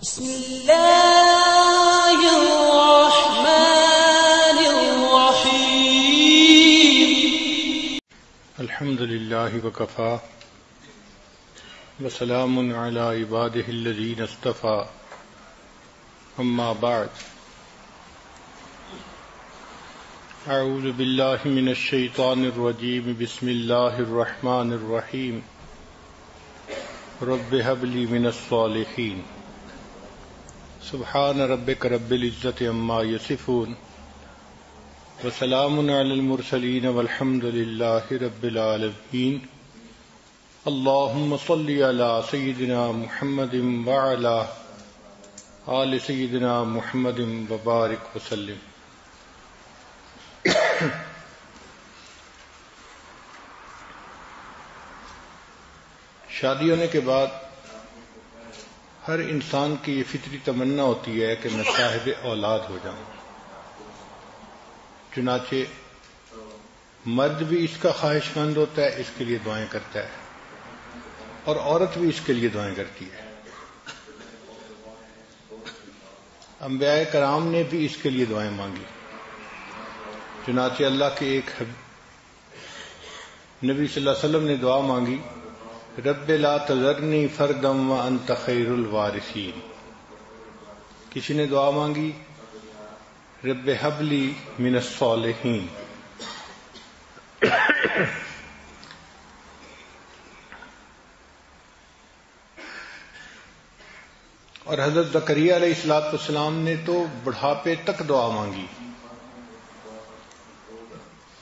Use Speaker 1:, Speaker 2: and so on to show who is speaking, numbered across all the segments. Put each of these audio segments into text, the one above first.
Speaker 1: بسم اللہ الرحمن الرحیم
Speaker 2: الحمد للہ وکفا وسلام علی عبادہ الذین اصطفى اما بعد اعوذ باللہ من الشیطان الرجیم بسم اللہ الرحمن الرحیم رب هب لی من الصالحین سبحان ربک رب العزت عما یصفون وسلام علی المرسلین والحمد للہ رب العالمین اللہم صلی علی سیدنا محمد وعلی آل سیدنا محمد وبارک وسلم. شادی ہونے کے بعد ہر انسان کی یہ فطری تمنا ہوتی ہے کہ میں صاحب اولاد ہو جاؤں. چنانچہ مرد بھی اس کا خواہش مند ہوتا ہے، اس کے لیے دعائیں کرتا ہے، اور عورت بھی اس کے لیے دعائیں کرتی ہے. انبیاء کرام نے بھی اس کے لیے دعائیں مانگی. چنانچہ اللہ کے ایک نبی صلی اللہ علیہ وسلم نے دعا مانگی، رب لا تذرنی فردا وانت خیر الوارثین. کسی نے دعا مانگی رب ہب لی من الصالحین. اور حضرت زکریا علیہ السلام نے تو بڑھاپے تک دعا مانگی.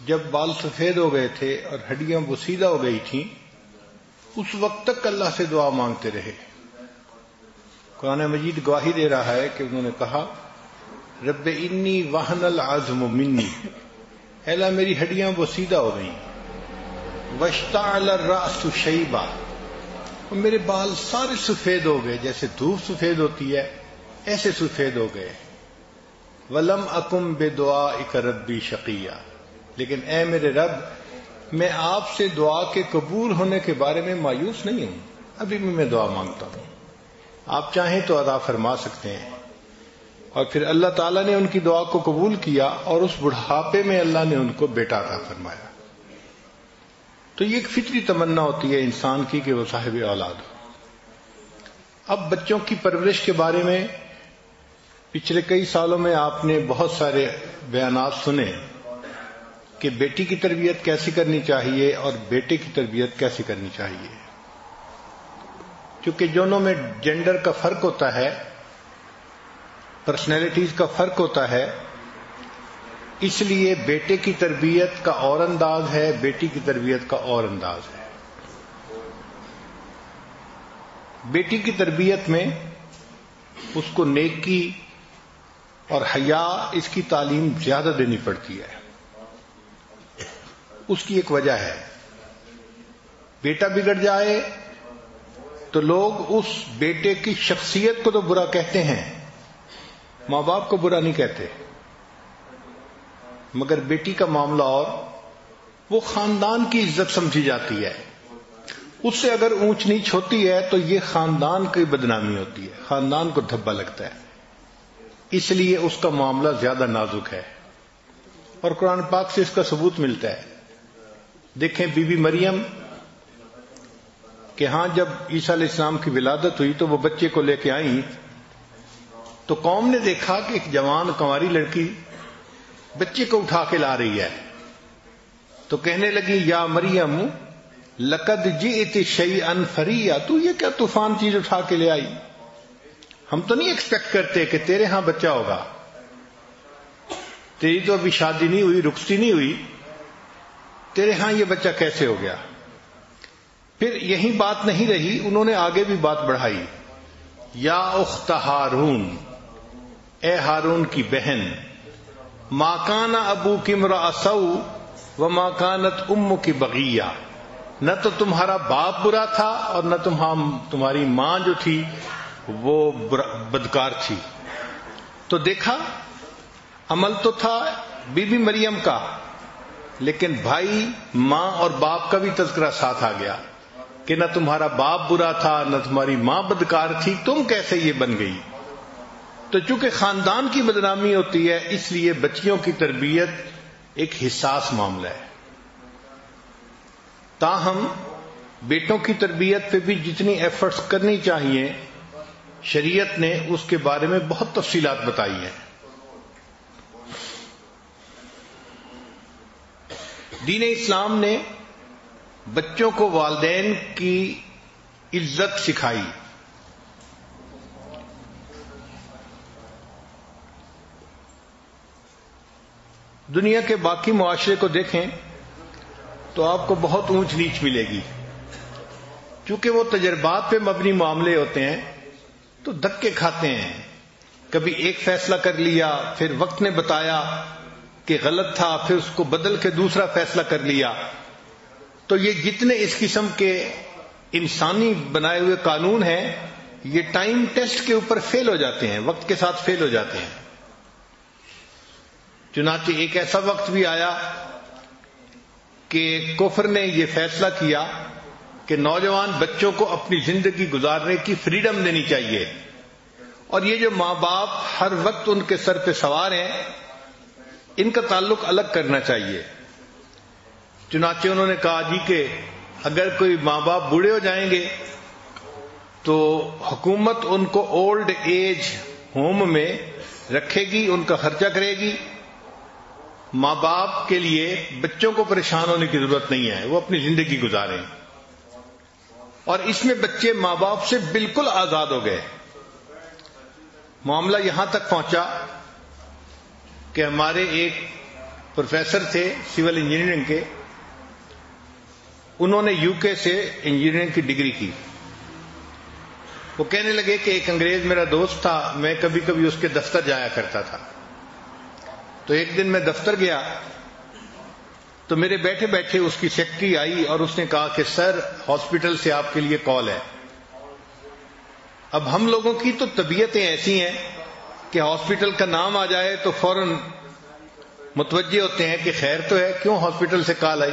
Speaker 2: جب بال سفید ہو گئے تھے اور ہڈیاں بسیدہ ہو گئی تھیں، اس وقت تک اللہ سے دعا مانگتے رہے. قرآن مجید گواہی دے رہا ہے کہ انہوں نے کہا رب انی وہن العظم منی، اے اللہ میری ہڈیاں بسیدہ ہو گئیں، واشتعل الرأس شیبا، اور میرے بال سارے سفید ہو گئے، جیسے دھوپ سفید ہوتی ہے ایسے سفید ہو گئے. ولم اکم بدعائک ربی شقیا، لیکن اے میرے رب میں آپ سے دعا کے قبول ہونے کے بارے میں مایوس نہیں ہوں، ابھی بھی میں دعا مانگتا ہوں، آپ چاہیں تو عطا فرما سکتے ہیں. اور پھر اللہ تعالیٰ نے ان کی دعا کو قبول کیا، اور اس بڑھاپے میں اللہ نے ان کو بیٹا عطا فرمایا. تو یہ ایک فطری تمنا ہوتی ہے انسان کی کہ وہ صاحب اولاد ہو. اب بچوں کی پرورش کے بارے میں پچھلے کئی سالوں میں آپ نے بہت سارے بیانات سنے کہ بیٹی کی تربیت کیسی کرنی چاہیے اور بیٹے کی تربیت کیسی کرنی چاہیے. چونکہ دونوں میں جینڈر کا فرق ہوتا ہے، پرسنالٹیز کا فرق ہوتا ہے، اس لیے بیٹے کی تربیت کا اور انداز ہے، بیٹی کی تربیت کا اور انداز ہے. بیٹی کی تربیت میں اس کو نیکی اور حیا، اس کی تعلیم زیادہ دینی پڑتی ہے. اس کی ایک وجہ ہے، بیٹا بگڑ جائے تو لوگ اس بیٹے کی شخصیت کو تو برا کہتے ہیں، ماں باپ کو برا نہیں کہتے. مگر بیٹی کا معاملہ اور، وہ خاندان کی عزت سمجھی جاتی ہے. اس سے اگر اونچ نیچ ہوتی ہے تو یہ خاندان کی بدنامی ہوتی ہے، خاندان کو دھبا لگتا ہے. اس لیے اس کا معاملہ زیادہ نازک ہے، اور قرآن پاک سے اس کا ثبوت ملتا ہے. دیکھیں بی بی مریم کہ ہاں جب عیسیٰ علیہ السلام کی ولادت ہوئی تو وہ بچے کو لے کے آئیں، تو قوم نے دیکھا کہ ایک جوان کنواری لڑکی بچے کو اٹھا کے لا رہی ہے، تو کہنے لگی یا مریم لقد جئت شیئا فریا، تو یہ کیا طوفان چیز اٹھا کے لے آئی، ہم تو نہیں ایکسپیکٹ کرتے کہ تیرے ہاں بچہ ہوگا، تیری تو ابھی شادی نہیں ہوئی، رخصتی نہیں ہوئی، تیرے ہاں یہ بچہ کیسے ہو گیا. پھر یہی بات نہیں رہی، انہوں نے آگے بھی بات بڑھائی، یا اخت ہارون، اے ہارون کی بہن، ما کان ابوک امرأ سوء وما کانت امک بغیہ، نہ تو تمہارا باپ برا تھا اور نہ تمہاری ماں جو تھی وہ بدکار تھی. تو دیکھا عمل تو تھا بی بی مریم کا، لیکن بھائی ماں اور باپ کا بھی تذکرہ ساتھ آ گیا. کہ نہ تمہارا باپ برا تھا نہ تمہاری ماں بدکار تھی، تم کیسے یہ بن گئی؟ تو چونکہ خاندان کی بدنامی ہوتی ہے، اس لیے بچیوں کی تربیت ایک حساس معاملہ ہے۔ تاہم بیٹوں کی تربیت پہ بھی جتنی ایفرٹس کرنی چاہیے، شریعت نے اس کے بارے میں بہت تفصیلات بتائی ہیں۔ دین اسلام نے بچوں کو والدین کی عزت سکھائی۔ دنیا کے باقی معاشرے کو دیکھیں تو آپ کو بہت اونچ نیچ ملے گی، چونکہ وہ تجربات پہ مبنی معاملے ہوتے ہیں تو دھکے کھاتے ہیں۔ کبھی ایک فیصلہ کر لیا، پھر وقت نے بتایا کہ غلط تھا، پھر اس کو بدل کے دوسرا فیصلہ کر لیا۔ تو یہ جتنے اس قسم کے انسانی بنائے ہوئے قانون ہیں، یہ ٹائم ٹیسٹ کے اوپر فیل ہو جاتے ہیں، وقت کے ساتھ فیل ہو جاتے ہیں۔ چنانچہ ایک ایسا وقت بھی آیا کہ کفر نے یہ فیصلہ کیا کہ نوجوان بچوں کو اپنی زندگی گزارنے کی فریڈم دینی چاہیے، اور یہ جو ماں باپ ہر وقت ان کے سر پہ سوار ہیں، ان کا تعلق الگ کرنا چاہیے۔ چنانچہ انہوں نے کہا جی کہ اگر کوئی ماں باپ بوڑھے ہو جائیں گے تو حکومت ان کو اولڈ ایج ہوم میں رکھے گی، ان کا خرچہ کرے گی۔ ماں باپ کے لیے بچوں کو پریشان ہونے کی ضرورت نہیں ہے، وہ اپنی زندگی گزاریں۔ اور اس میں بچے ماں باپ سے بالکل آزاد ہو گئے۔ معاملہ یہاں تک پہنچا کہ ہمارے ایک پروفیسر تھے سول انجینئرنگ کے، انہوں نے UK سے انجینئرنگ کی ڈگری کی۔ وہ کہنے لگے کہ ایک انگریز میرا دوست تھا، میں کبھی کبھی اس کے دفتر جایا کرتا تھا۔ تو ایک دن میں دفتر گیا تو میرے بیٹھے بیٹھے اس کی سیکرٹری آئی اور اس نے کہا کہ سر ہاسپٹل سے آپ کے لیے کال ہے۔ اب ہم لوگوں کی تو طبیعتیں ایسی ہیں کہ ہاسپٹل کا نام آ جائے تو فوراً متوجہ ہوتے ہیں کہ خیر تو ہے، کیوں ہاسپٹل سے کال آئی؟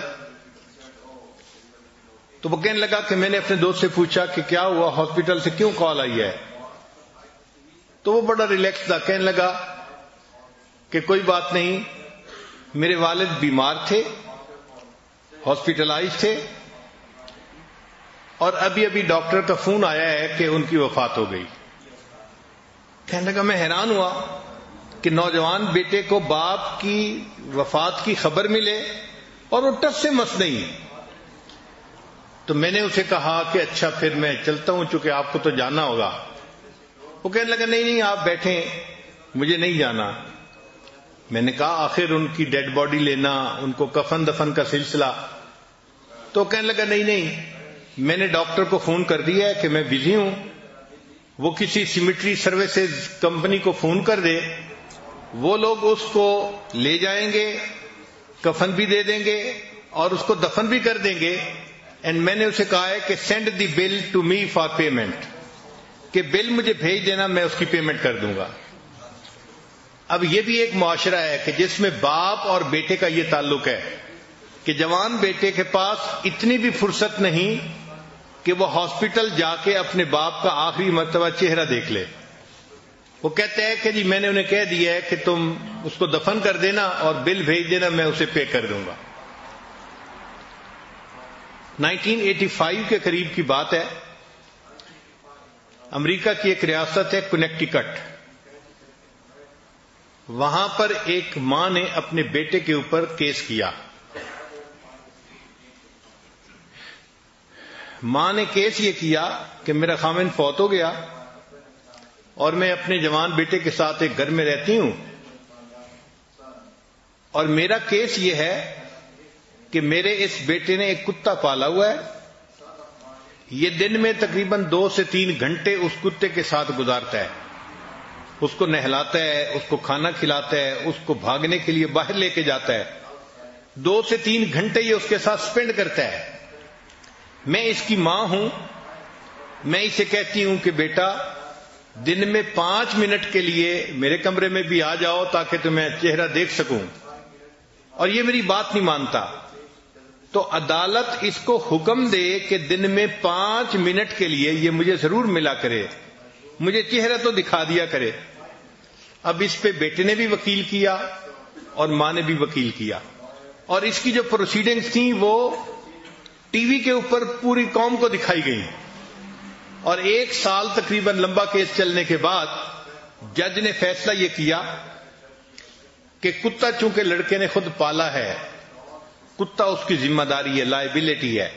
Speaker 2: تو وہ کہنے لگا کہ میں نے اپنے دوست سے پوچھا کہ کیا ہوا، ہاسپٹل سے کیوں کال آئی ہے؟ تو وہ بڑا ریلیکس تھا، کہنے لگا کہ کوئی بات نہیں، میرے والد بیمار تھے، ہاسپٹلائز تھے، اور ابھی ابھی ڈاکٹر کا فون آیا ہے کہ ان کی وفات ہو گئی۔ کہنے لگا میں حیران ہوا کہ نوجوان بیٹے کو باپ کی وفات کی خبر ملے اور وہ ٹس سے مس نہیں۔ تو میں نے اسے کہا کہ اچھا پھر میں چلتا ہوں، چونکہ آپ کو تو جانا ہوگا۔ وہ کہنے لگا نہیں آپ بیٹھیں، مجھے نہیں جانا۔ میں نے کہا آخر ان کی ڈیڈ باڈی لینا، ان کو کفن دفن کا سلسلہ۔ تو کہنے لگا نہیں میں نے ڈاکٹر کو فون کر دیا ہے کہ میں بزی ہوں، وہ کسی سیمیٹری سروسز کمپنی کو فون کر دے، وہ لوگ اس کو لے جائیں گے، کفن بھی دے دیں گے اور اس کو دفن بھی کر دیں گے۔ اینڈ میں نے اسے کہا ہے کہ send the bill to me for payment, کہ بل مجھے بھیج دینا، میں اس کی پیمنٹ کر دوں گا۔ اب یہ بھی ایک معاشرہ ہے کہ جس میں باپ اور بیٹے کا یہ تعلق ہے کہ جوان بیٹے کے پاس اتنی بھی فرصت نہیں کہ وہ ہاسپٹل جا کے اپنے باپ کا آخری مرتبہ چہرہ دیکھ لے۔ وہ کہتے ہیں کہ جی میں نے انہیں کہہ دیا ہے کہ تم اس کو دفن کر دینا اور بل بھیج دینا، میں اسے پے کر دوں گا۔ 1985 کے قریب کی بات ہے، امریکہ کی ایک ریاست ہے کنیکٹیکٹ، وہاں پر ایک ماں نے اپنے بیٹے کے اوپر کیس کیا۔ ماں نے کیس یہ کیا کہ میرا خامند فوت ہو گیا اور میں اپنے جوان بیٹے کے ساتھ ایک گھر میں رہتی ہوں، اور میرا کیس یہ ہے کہ میرے اس بیٹے نے ایک کتا پالا ہوا ہے، یہ دن میں تقریباً 2 سے 3 گھنٹے اس کتے کے ساتھ گزارتا ہے، اس کو نہلاتا ہے، اس کو کھانا کھلاتا ہے، اس کو بھاگنے کے لیے باہر لے کے جاتا ہے، 2 سے 3 گھنٹے یہ اس کے ساتھ سپینڈ کرتا ہے۔ میں اس کی ماں ہوں، میں اسے کہتی ہوں کہ بیٹا دن میں 5 منٹ کے لیے میرے کمرے میں بھی آ جاؤ تاکہ تمہیں چہرہ دیکھ سکوں، اور یہ میری بات نہیں مانتا۔ تو عدالت اس کو حکم دے کہ دن میں 5 منٹ کے لیے یہ مجھے ضرور ملا کرے، مجھے چہرہ تو دکھا دیا کرے۔ اب اس پہ بیٹے نے بھی وکیل کیا اور ماں نے بھی وکیل کیا، اور اس کی جو پروسیڈنگز تھیں وہ ٹی وی کے اوپر پوری قوم کو دکھائی گئی، اور 1 سال تقریباً لمبا کیس چلنے کے بعد جج نے فیصلہ یہ کیا کہ کتا چونکہ لڑکے نے خود پالا ہے، کتا اس کی ذمہ داری ہے، لائبلٹی ہے،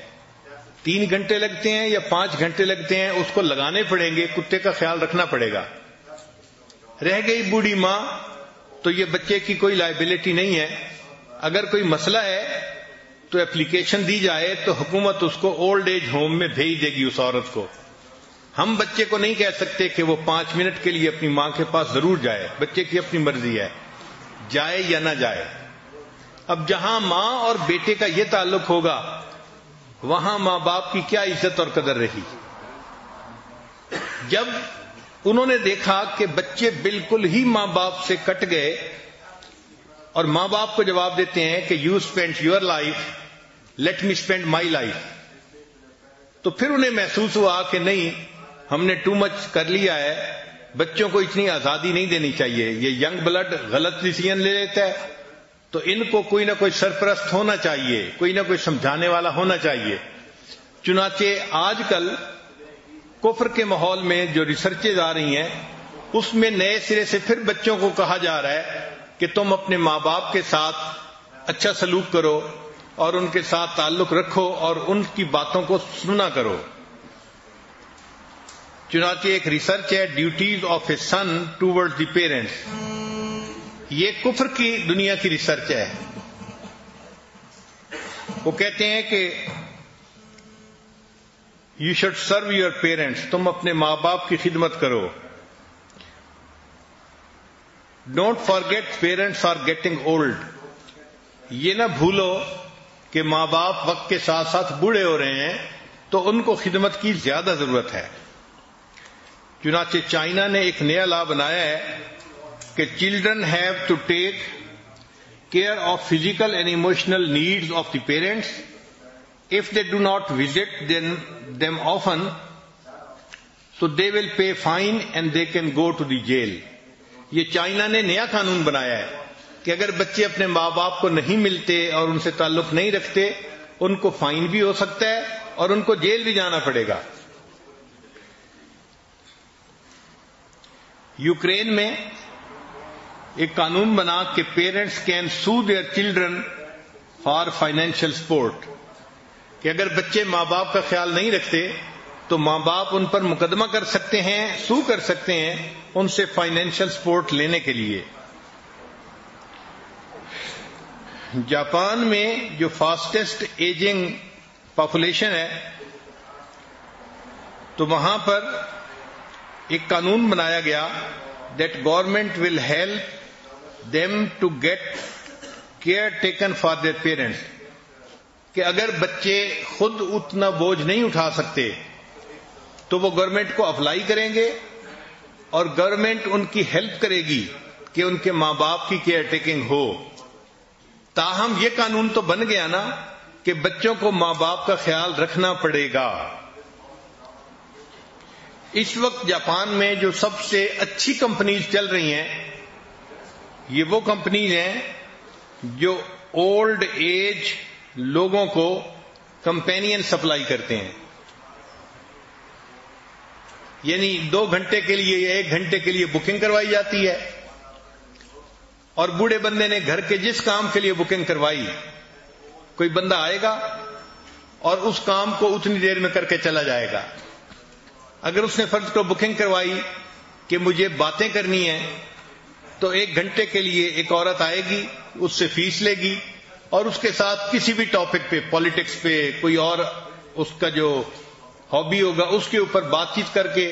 Speaker 2: 3 گھنٹے لگتے ہیں یا 5 گھنٹے لگتے ہیں اس کو لگانے پڑیں گے، کتے کا خیال رکھنا پڑے گا۔ رہ گئی بوڑھی ماں تو یہ بچے کی کوئی لائبلٹی نہیں ہے، اگر کوئی مسئلہ ہے تو اپلیکیشن دی جائے تو حکومت اس کو اولڈ ایج ہوم میں بھیج دے گی اس عورت کو۔ ہم بچے کو نہیں کہہ سکتے کہ وہ 5 منٹ کے لیے اپنی ماں کے پاس ضرور جائے، بچے کی اپنی مرضی ہے جائے یا نہ جائے۔ اب جہاں ماں اور بیٹے کا یہ تعلق ہوگا وہاں ماں باپ کی کیا عزت اور قدر رہی۔ جب انہوں نے دیکھا کہ بچے بالکل ہی ماں باپ سے کٹ گئے اور ماں باپ کو جواب دیتے ہیں کہ you spend your life, let me spend my life, تو پھر انہیں محسوس ہوا کہ نہیں، ہم نے ٹو مچ کر لیا ہے، بچوں کو اتنی آزادی نہیں دینی چاہیے، یہ ینگ بلڈ غلط ڈیسیژن لے لیتا ہے، تو ان کو کوئی نہ کوئی سرپرست ہونا چاہیے، کوئی نہ کوئی سمجھانے والا ہونا چاہیے۔ چنانچہ آج کل کفر کے ماحول میں جو ریسرچز آ رہی ہیں اس میں نئے سرے سے پھر بچوں کو کہا جا رہا ہے کہ تم اپنے ماں باپ کے ساتھ اچھا سلوک کرو اور ان کے ساتھ تعلق رکھو اور ان کی باتوں کو سنا کرو۔ چنانچہ ایک ریسرچ ہے duties of a son toward the parents, یہ کفر کی دنیا کی ریسرچ ہے۔ وہ کہتے ہیں کہ you should serve your parents, تم اپنے ماں باپ کی خدمت کرو۔ Don't forget parents are getting old, یہ نہ بھولو کہ ماں باپ وقت کے ساتھ ساتھ بوڑھے ہو رہے ہیں تو ان کو خدمت کی زیادہ ضرورت ہے۔ چنانچہ چائنا نے ایک نیا لا بنایا ہے کہ children have to take care of physical and emotional needs of the parents if they do not visit them often, so they will pay fine and they can go to the jail۔ یہ China نے نیا قانون بنایا ہے کہ اگر بچے اپنے ماں باپ کو نہیں ملتے اور ان سے تعلق نہیں رکھتے ان کو فائن بھی ہو سکتا ہے اور ان کو جیل بھی جانا پڑے گا۔ یوکرین میں ایک قانون بنا کہ parents can sue their children for financial support, کہ اگر بچے ماں باپ کا خیال نہیں رکھتے تو ماں باپ ان پر مقدمہ کر سکتے ہیں، سو کر سکتے ہیں ان سے فائنینشیل سپورٹ لینے کے لیے۔ جاپان میں جو فاسٹسٹ ایجنگ پاپولیشن ہے تو وہاں پر ایک قانون بنایا گیا that government will help them to get care taken for their parents, کہ اگر بچے خود اتنا بوجھ نہیں اٹھا سکتے تو وہ گورنمنٹ کو اپلائی کریں گے اور گورنمنٹ ان کی ہیلپ کرے گی کہ ان کے ماں باپ کی کیئر ٹیکنگ ہو۔ تاہم یہ قانون تو بن گیا نا کہ بچوں کو ماں باپ کا خیال رکھنا پڑے گا۔ اس وقت جاپان میں جو سب سے اچھی کمپنیز چل رہی ہیں یہ وہ کمپنیز ہیں جو اولڈ ایج لوگوں کو کمپینین سپلائی کرتے ہیں، یعنی 2 گھنٹے کے لیے یا 1 گھنٹے کے لیے بکنگ کروائی جاتی ہے اور بوڑھے بندے نے گھر کے جس کام کے لیے بکنگ کروائی کوئی بندہ آئے گا اور اس کام کو اتنی دیر میں کر کے چلا جائے گا۔ اگر اس نے فرض کو بکنگ کروائی کہ مجھے باتیں کرنی ہیں تو 1 گھنٹے کے لیے ایک عورت آئے گی، اس سے فیس لے گی اور اس کے ساتھ کسی بھی ٹاپک پہ، پالیٹکس پہ، کوئی اور اس کا جو ہابی ہوگا اس کے اوپر بات چیت کر کے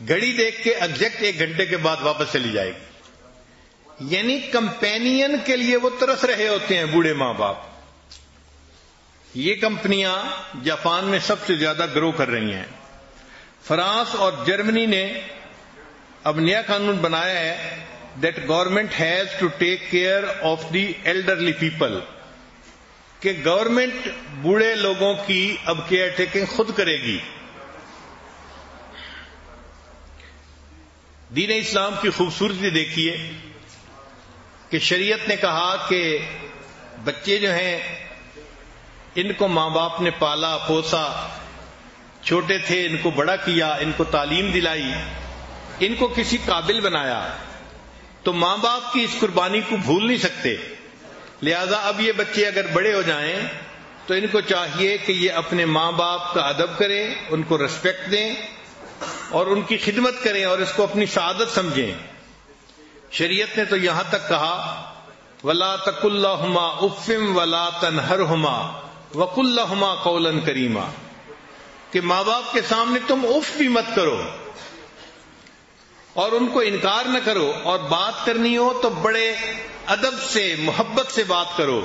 Speaker 2: گھڑی دیکھ کے ایگزیکٹ 1 گھنٹے کے بعد واپس چلی جائے گی۔ یعنی کمپینین کے لیے وہ ترس رہے ہوتے ہیں بوڑھے ماں باپ۔ یہ کمپنیاں جاپان میں سب سے زیادہ گرو کر رہی ہیں۔ فرانس اور جرمنی نے اب نیا قانون بنایا ہے that government has to take care of the elderly people, کہ گورنمنٹ بوڑھے لوگوں کی اب کیئر ٹیکنگ خود کرے گی. دین اسلام کی خوبصورتی دیکھیے کہ شریعت نے کہا کہ بچے جو ہیں ان کو ماں باپ نے پالا پوسا، چھوٹے تھے ان کو بڑا کیا، ان کو تعلیم دلائی، ان کو کسی قابل بنایا، تو ماں باپ کی اس قربانی کو بھول نہیں سکتے. لہذا اب یہ بچے اگر بڑے ہو جائیں تو ان کو چاہیے کہ یہ اپنے ماں باپ کا ادب کریں، ان کو ریسپیکٹ دیں اور ان کی خدمت کریں اور اس کو اپنی سعادت سمجھیں. شریعت نے تو یہاں تک کہا وَلَا تَقُلْ لَهُمَا أُفٍّ وَلَا تَنْهَرْهُمَا وَقُلْ لَهُمَا قَوْلًا كَرِيمًا کہ ماں باپ کے سامنے تم اف بھی مت کرو اور ان کو انکار نہ کرو، اور بات کرنی ہو تو بڑے ادب سے محبت سے بات کرو،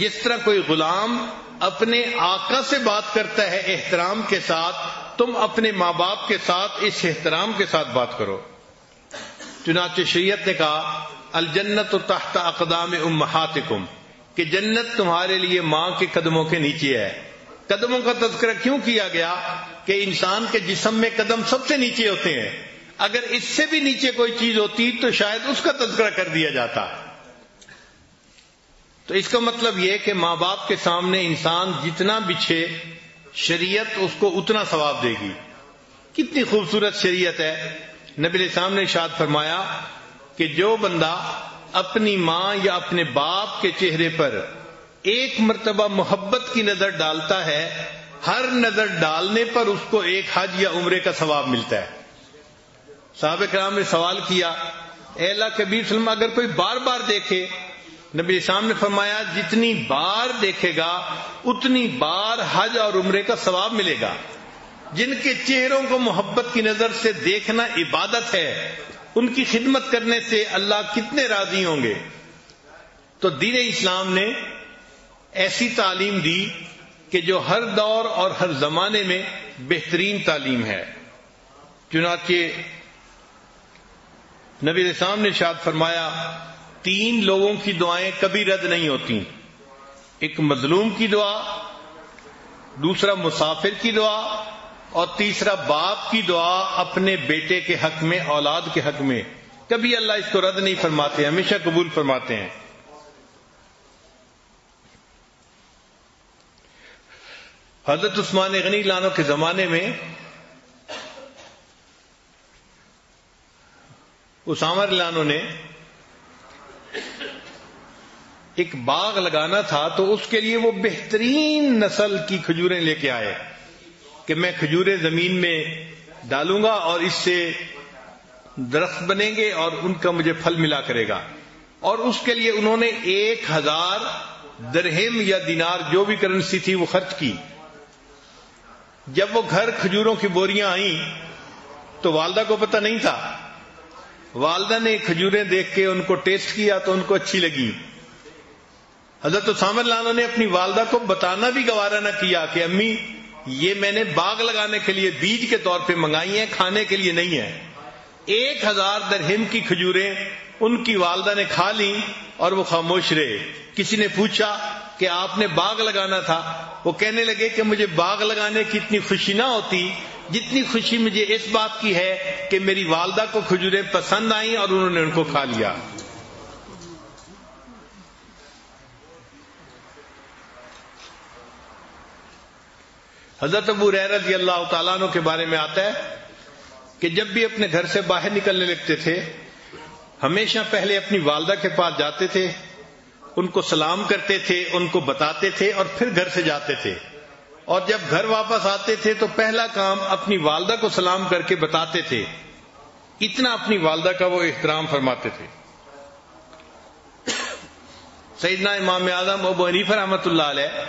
Speaker 2: جس طرح کوئی غلام اپنے آقا سے بات کرتا ہے احترام کے ساتھ، تم اپنے ماں باپ کے ساتھ اس احترام کے ساتھ بات کرو. چنانچہ شریعت نے کہا الجنت تحت اقدام امہاتکم کہ جنت تمہارے لیے ماں کے قدموں کے نیچے ہے. قدموں کا تذکرہ کیوں کیا گیا؟ کہ انسان کے جسم میں قدم سب سے نیچے ہوتے ہیں، اگر اس سے بھی نیچے کوئی چیز ہوتی تو شاید اس کا تذکرہ کر دیا جاتا. تو اس کا مطلب یہ کہ ماں باپ کے سامنے انسان جتنا بچھے شریعت اس کو اتنا ثواب دے گی. کتنی خوبصورت شریعت ہے. نبی علیہ السلام نے ارشاد فرمایا کہ جو بندہ اپنی ماں یا اپنے باپ کے چہرے پر ایک مرتبہ محبت کی نظر ڈالتا ہے، ہر نظر ڈالنے پر اس کو ایک حج یا عمرے کا ثواب ملتا ہے. صحابہ کرام نے سوال کیا اے اللہ کے نبی صلی اللہ علیہ وسلم اگر کوئی بار بار دیکھے؟ نبی اسلام نے فرمایا جتنی بار دیکھے گا اتنی بار حج اور عمرے کا ثواب ملے گا. جن کے چہروں کو محبت کی نظر سے دیکھنا عبادت ہے، ان کی خدمت کرنے سے اللہ کتنے راضی ہوں گے. تو دین اسلام نے ایسی تعلیم دی کہ جو ہر دور اور ہر زمانے میں بہترین تعلیم ہے. چنانچہ نبی علیہ السلام نے ارشاد فرمایا 3 لوگوں کی دعائیں کبھی رد نہیں ہوتی. ایک مظلوم کی دعا، دوسرا مسافر کی دعا، اور تیسرا باپ کی دعا اپنے بیٹے کے حق میں، اولاد کے حق میں. کبھی اللہ اس کو رد نہیں فرماتے، ہمیشہ قبول فرماتے ہیں. حضرت عثمان غنی لانو کے زمانے میں اسامہ لانو نے ایک باغ لگانا تھا، تو اس کے لیے وہ بہترین نسل کی کھجوریں لے کے آئے کہ میں کھجوریں زمین میں ڈالوں گا اور اس سے درخت بنیں گے اور ان کا مجھے پھل ملا کرے گا. اور اس کے لیے انہوں نے 1000 درہم یا دینار جو بھی کرنسی تھی وہ خرچ کی. جب وہ گھر کھجوروں کی بوریاں آئیں تو والدہ کو پتہ نہیں تھا. والدہ نے کھجوریں دیکھ کے ان کو ٹیسٹ کیا تو ان کو اچھی لگی. حضرت اسامہ لانو نے اپنی والدہ کو بتانا بھی گوارا نہ کیا کہ امی یہ میں نے باغ لگانے کے لیے بیج کے طور پہ منگائی ہیں، کھانے کے لیے نہیں ہے. 1000 درہم کی کھجوریں ان کی والدہ نے کھا لیں اور وہ خاموش رہے. کسی نے پوچھا کہ آپ نے باغ لگانا تھا؟ وہ کہنے لگے کہ مجھے باغ لگانے کی اتنی خوشی نہ ہوتی جتنی خوشی مجھے اس بات کی ہے کہ میری والدہ کو کھجوریں پسند آئیں اور انہوں نے ان کو کھا لیا. حضرت ابو ہریرہ رضی اللہ تعالیٰ عنہ کے بارے میں آتا ہے کہ جب بھی اپنے گھر سے باہر نکلنے لگتے تھے ہمیشہ پہلے اپنی والدہ کے پاس جاتے تھے، ان کو سلام کرتے تھے، ان کو بتاتے تھے اور پھر گھر سے جاتے تھے. اور جب گھر واپس آتے تھے تو پہلا کام اپنی والدہ کو سلام کر کے بتاتے تھے. اتنا اپنی والدہ کا وہ احترام فرماتے تھے. سیدنا امام اعظم ابو حنیفہ رحمۃ اللہ علیہ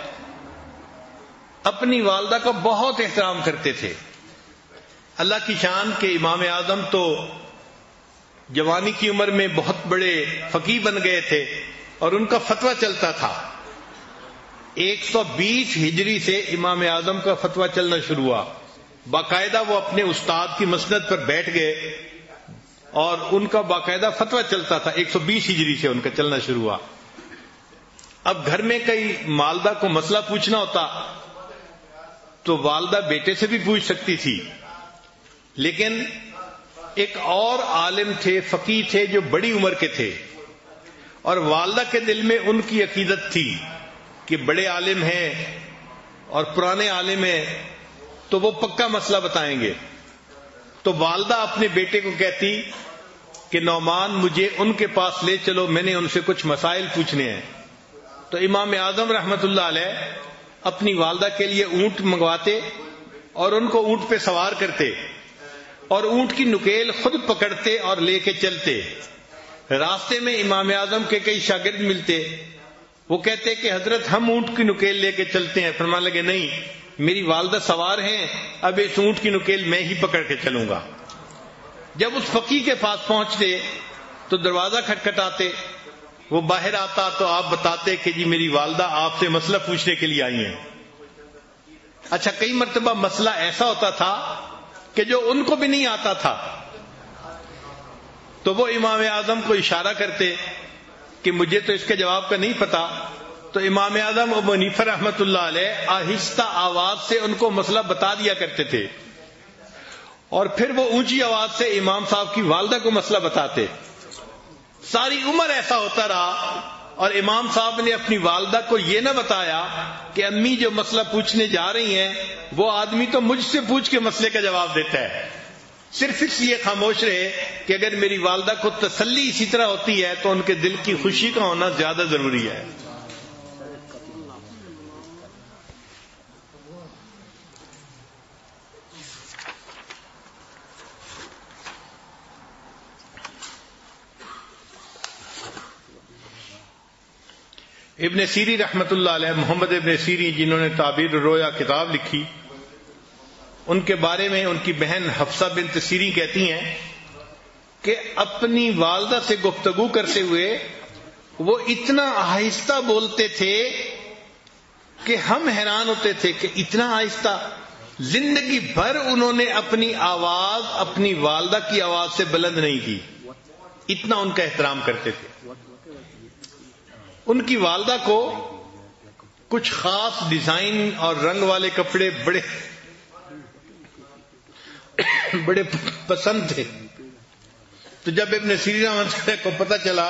Speaker 2: اپنی والدہ کا بہت احترام کرتے تھے. اللہ کی شان کے امام اعظم تو جوانی کی عمر میں بہت بڑے فقیہ بن گئے تھے اور ان کا فتویٰ چلتا تھا. 120 ہجری سے امام اعظم کا فتویٰ چلنا شروع ہوا. باقاعدہ وہ اپنے استاد کی مسند پر بیٹھ گئے اور ان کا باقاعدہ فتویٰ چلتا تھا. 120 ہجری سے ان کا چلنا شروع ہوا. اب گھر میں کئی والدہ کو مسئلہ پوچھنا ہوتا تو والدہ بیٹے سے بھی پوچھ سکتی تھی، لیکن ایک اور عالم تھے، فقیہ تھے جو بڑی عمر کے تھے، اور والدہ کے دل میں ان کی عقیدت تھی کہ بڑے عالم ہیں اور پرانے عالم ہیں تو وہ پکا مسئلہ بتائیں گے. تو والدہ اپنے بیٹے کو کہتی کہ نعمان مجھے ان کے پاس لے چلو، میں نے ان سے کچھ مسائل پوچھنے ہیں. تو امام اعظم رحمت اللہ علیہ اپنی والدہ کے لیے اونٹ منگواتے اور ان کو اونٹ پہ سوار کرتے اور اونٹ کی نکیل خود پکڑتے اور لے کے چلتے. راستے میں امام اعظم کے کئی شاگرد ملتے، وہ کہتے کہ حضرت ہم اونٹ کی نکیل لے کے چلتے ہیں. فرمانے لگے نہیں، میری والدہ سوار ہیں، اب اس اونٹ کی نکیل میں ہی پکڑ کے چلوں گا. جب اس فقیہ کے پاس پہنچتے تو دروازہ کھٹکھٹاتے، وہ باہر آتا تو آپ بتاتے کہ جی میری والدہ آپ سے مسئلہ پوچھنے کے لیے آئی ہیں. اچھا، کئی مرتبہ مسئلہ ایسا ہوتا تھا کہ جو ان کو بھی نہیں آتا تھا تو وہ امام اعظم کو اشارہ کرتے کہ مجھے تو اس کے جواب کا نہیں پتا. تو امام اعظم ابو حنیفہ رحمت اللہ علیہ آہستہ آواز سے ان کو مسئلہ بتا دیا کرتے تھے، اور پھر وہ اونچی آواز سے امام صاحب کی والدہ کو مسئلہ بتاتے. ساری عمر ایسا ہوتا رہا، اور امام صاحب نے اپنی والدہ کو یہ نہ بتایا کہ امی جو مسئلہ پوچھنے جا رہی ہیں وہ آدمی تو مجھ سے پوچھ کے مسئلے کا جواب دیتا ہے. صرف اس لیے خاموش رہے کہ اگر میری والدہ کو تسلی اسی طرح ہوتی ہے تو ان کے دل کی خوشی کا ہونا زیادہ ضروری ہے. ابن سیری رحمت اللہ علیہ، محمد ابن سیری جنہوں نے تعبیر الرؤیا کتاب لکھی، ان کے بارے میں ان کی بہن حفصہ بنت سیری کہتی ہیں کہ اپنی والدہ سے گفتگو کرتے ہوئے وہ اتنا آہستہ بولتے تھے کہ ہم حیران ہوتے تھے کہ اتنا آہستہ. زندگی بھر انہوں نے اپنی آواز اپنی والدہ کی آواز سے بلند نہیں کی، اتنا ان کا احترام کرتے تھے. ان کی والدہ کو کچھ خاص ڈیزائن اور رنگ والے کپڑے بڑے پسند تھے. تو جب ابن سیری کو پتہ چلا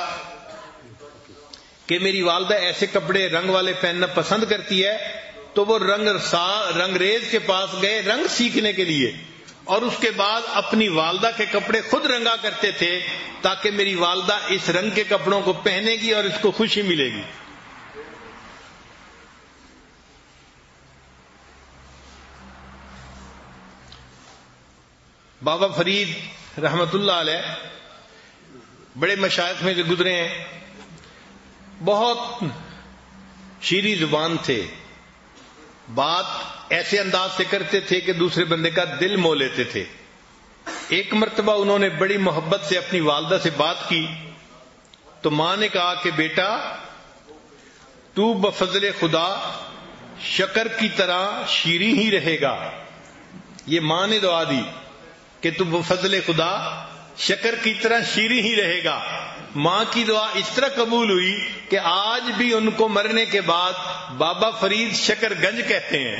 Speaker 2: کہ میری والدہ ایسے کپڑے رنگ والے پہننا پسند کرتی ہے تو وہ رنگریز کے پاس گئے رنگ سیکھنے کے لیے، اور اس کے بعد اپنی والدہ کے کپڑے خود رنگا کرتے تھے تاکہ میری والدہ اس رنگ کے کپڑوں کو پہنے گی اور اس کو خوشی ملے گی. بابا فرید رحمت اللہ علیہ بڑے مشائخ میں سے گزرے ہیں، بہت شیریں زبان تھے، بات ایسے انداز سے کرتے تھے کہ دوسرے بندے کا دل مو لیتے تھے. ایک مرتبہ انہوں نے بڑی محبت سے اپنی والدہ سے بات کی تو ماں نے کہا کہ بیٹا تو بفضل خدا شکر کی طرح شیریں ہی رہے گا. یہ ماں نے دعا دی کہ تو بفضل خدا شکر کی طرح شیریں ہی رہے گا. ماں کی دعا اس طرح قبول ہوئی کہ آج بھی ان کو مرنے کے بعد بابا فرید شکر گنج کہتے ہیں.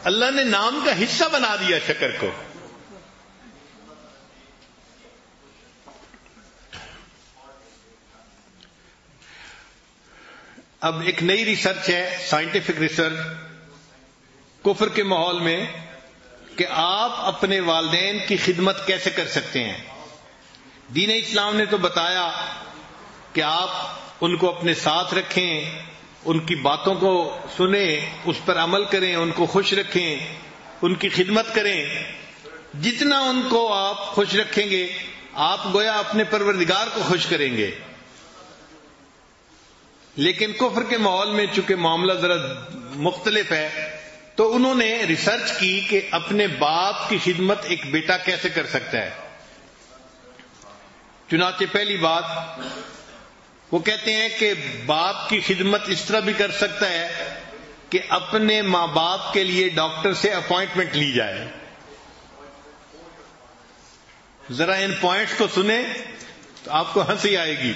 Speaker 2: اللہ نے نام کا حصہ بنا دیا شکر کو. اب ایک نئی ریسرچ ہے، سائنٹیفک ریسرچ، کفر کے ماحول میں، کہ آپ اپنے والدین کی خدمت کیسے کر سکتے ہیں. دین اسلام نے تو بتایا کہ آپ ان کو اپنے ساتھ رکھیں، ان کی باتوں کو سنیں، اس پر عمل کریں، ان کو خوش رکھیں، ان کی خدمت کریں. جتنا ان کو آپ خوش رکھیں گے آپ گویا اپنے پروردگار کو خوش کریں گے. لیکن کفر کے ماحول میں چونکہ معاملہ ذرا مختلف ہے تو انہوں نے ریسرچ کی کہ اپنے باپ کی خدمت ایک بیٹا کیسے کر سکتا ہے. چنانچہ پہلی بات وہ کہتے ہیں کہ باپ کی خدمت اس طرح بھی کر سکتا ہے کہ اپنے ماں باپ کے لیے ڈاکٹر سے اپوائنٹمنٹ لی جائے. ذرا ان پوائنٹس کو سنیں تو آپ کو ہنسی آئے گی.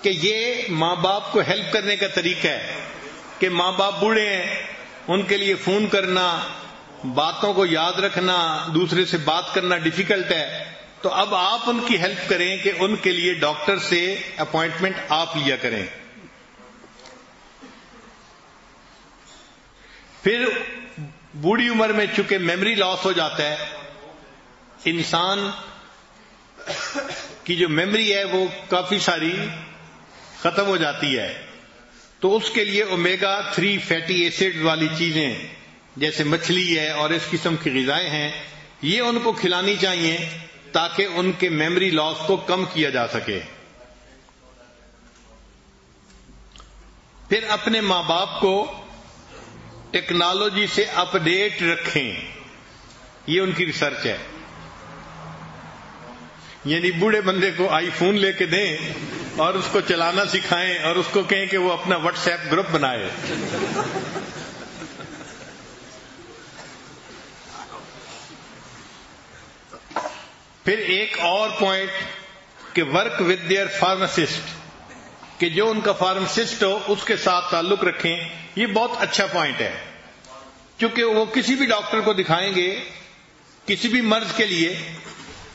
Speaker 2: کہ یہ ماں باپ کو ہیلپ کرنے کا طریقہ ہے کہ ماں باپ بوڑھے ہیں، ان کے لیے فون کرنا، باتوں کو یاد رکھنا، دوسرے سے بات کرنا ڈیفیکلٹ ہے، تو اب آپ ان کی ہیلپ کریں کہ ان کے لیے ڈاکٹر سے اپوائنٹمنٹ آپ لیا کریں. پھر بوڑھی عمر میں چونکہ میموری لاس ہو جاتا ہے، انسان کی جو میموری ہے وہ کافی ساری ختم ہو جاتی ہے، تو اس کے لیے اومیگا 3 فیٹی ایسڈ والی چیزیں جیسے مچھلی ہے اور اس قسم کی غذائیں ہیں، یہ ان کو کھلانی چاہیے تاکہ ان کے میموری لاس کو کم کیا جا سکے. پھر اپنے ماں باپ کو ٹیکنالوجی سے اپ ڈیٹ رکھیں، یہ ان کی ریسرچ ہے. یعنی بوڑھے بندے کو آئی فون لے کے دیں اور اس کو چلانا سکھائیں اور اس کو کہیں کہ وہ اپنا واٹس ایپ گروپ بنائے. پھر ایک اور پوائنٹ کہ ورک ود دیئر فارماسسٹ، کہ جو ان کا فارماسسٹ ہو اس کے ساتھ تعلق رکھیں. یہ بہت اچھا پوائنٹ ہے، کیونکہ وہ کسی بھی ڈاکٹر کو دکھائیں گے کسی بھی مرض کے لیے،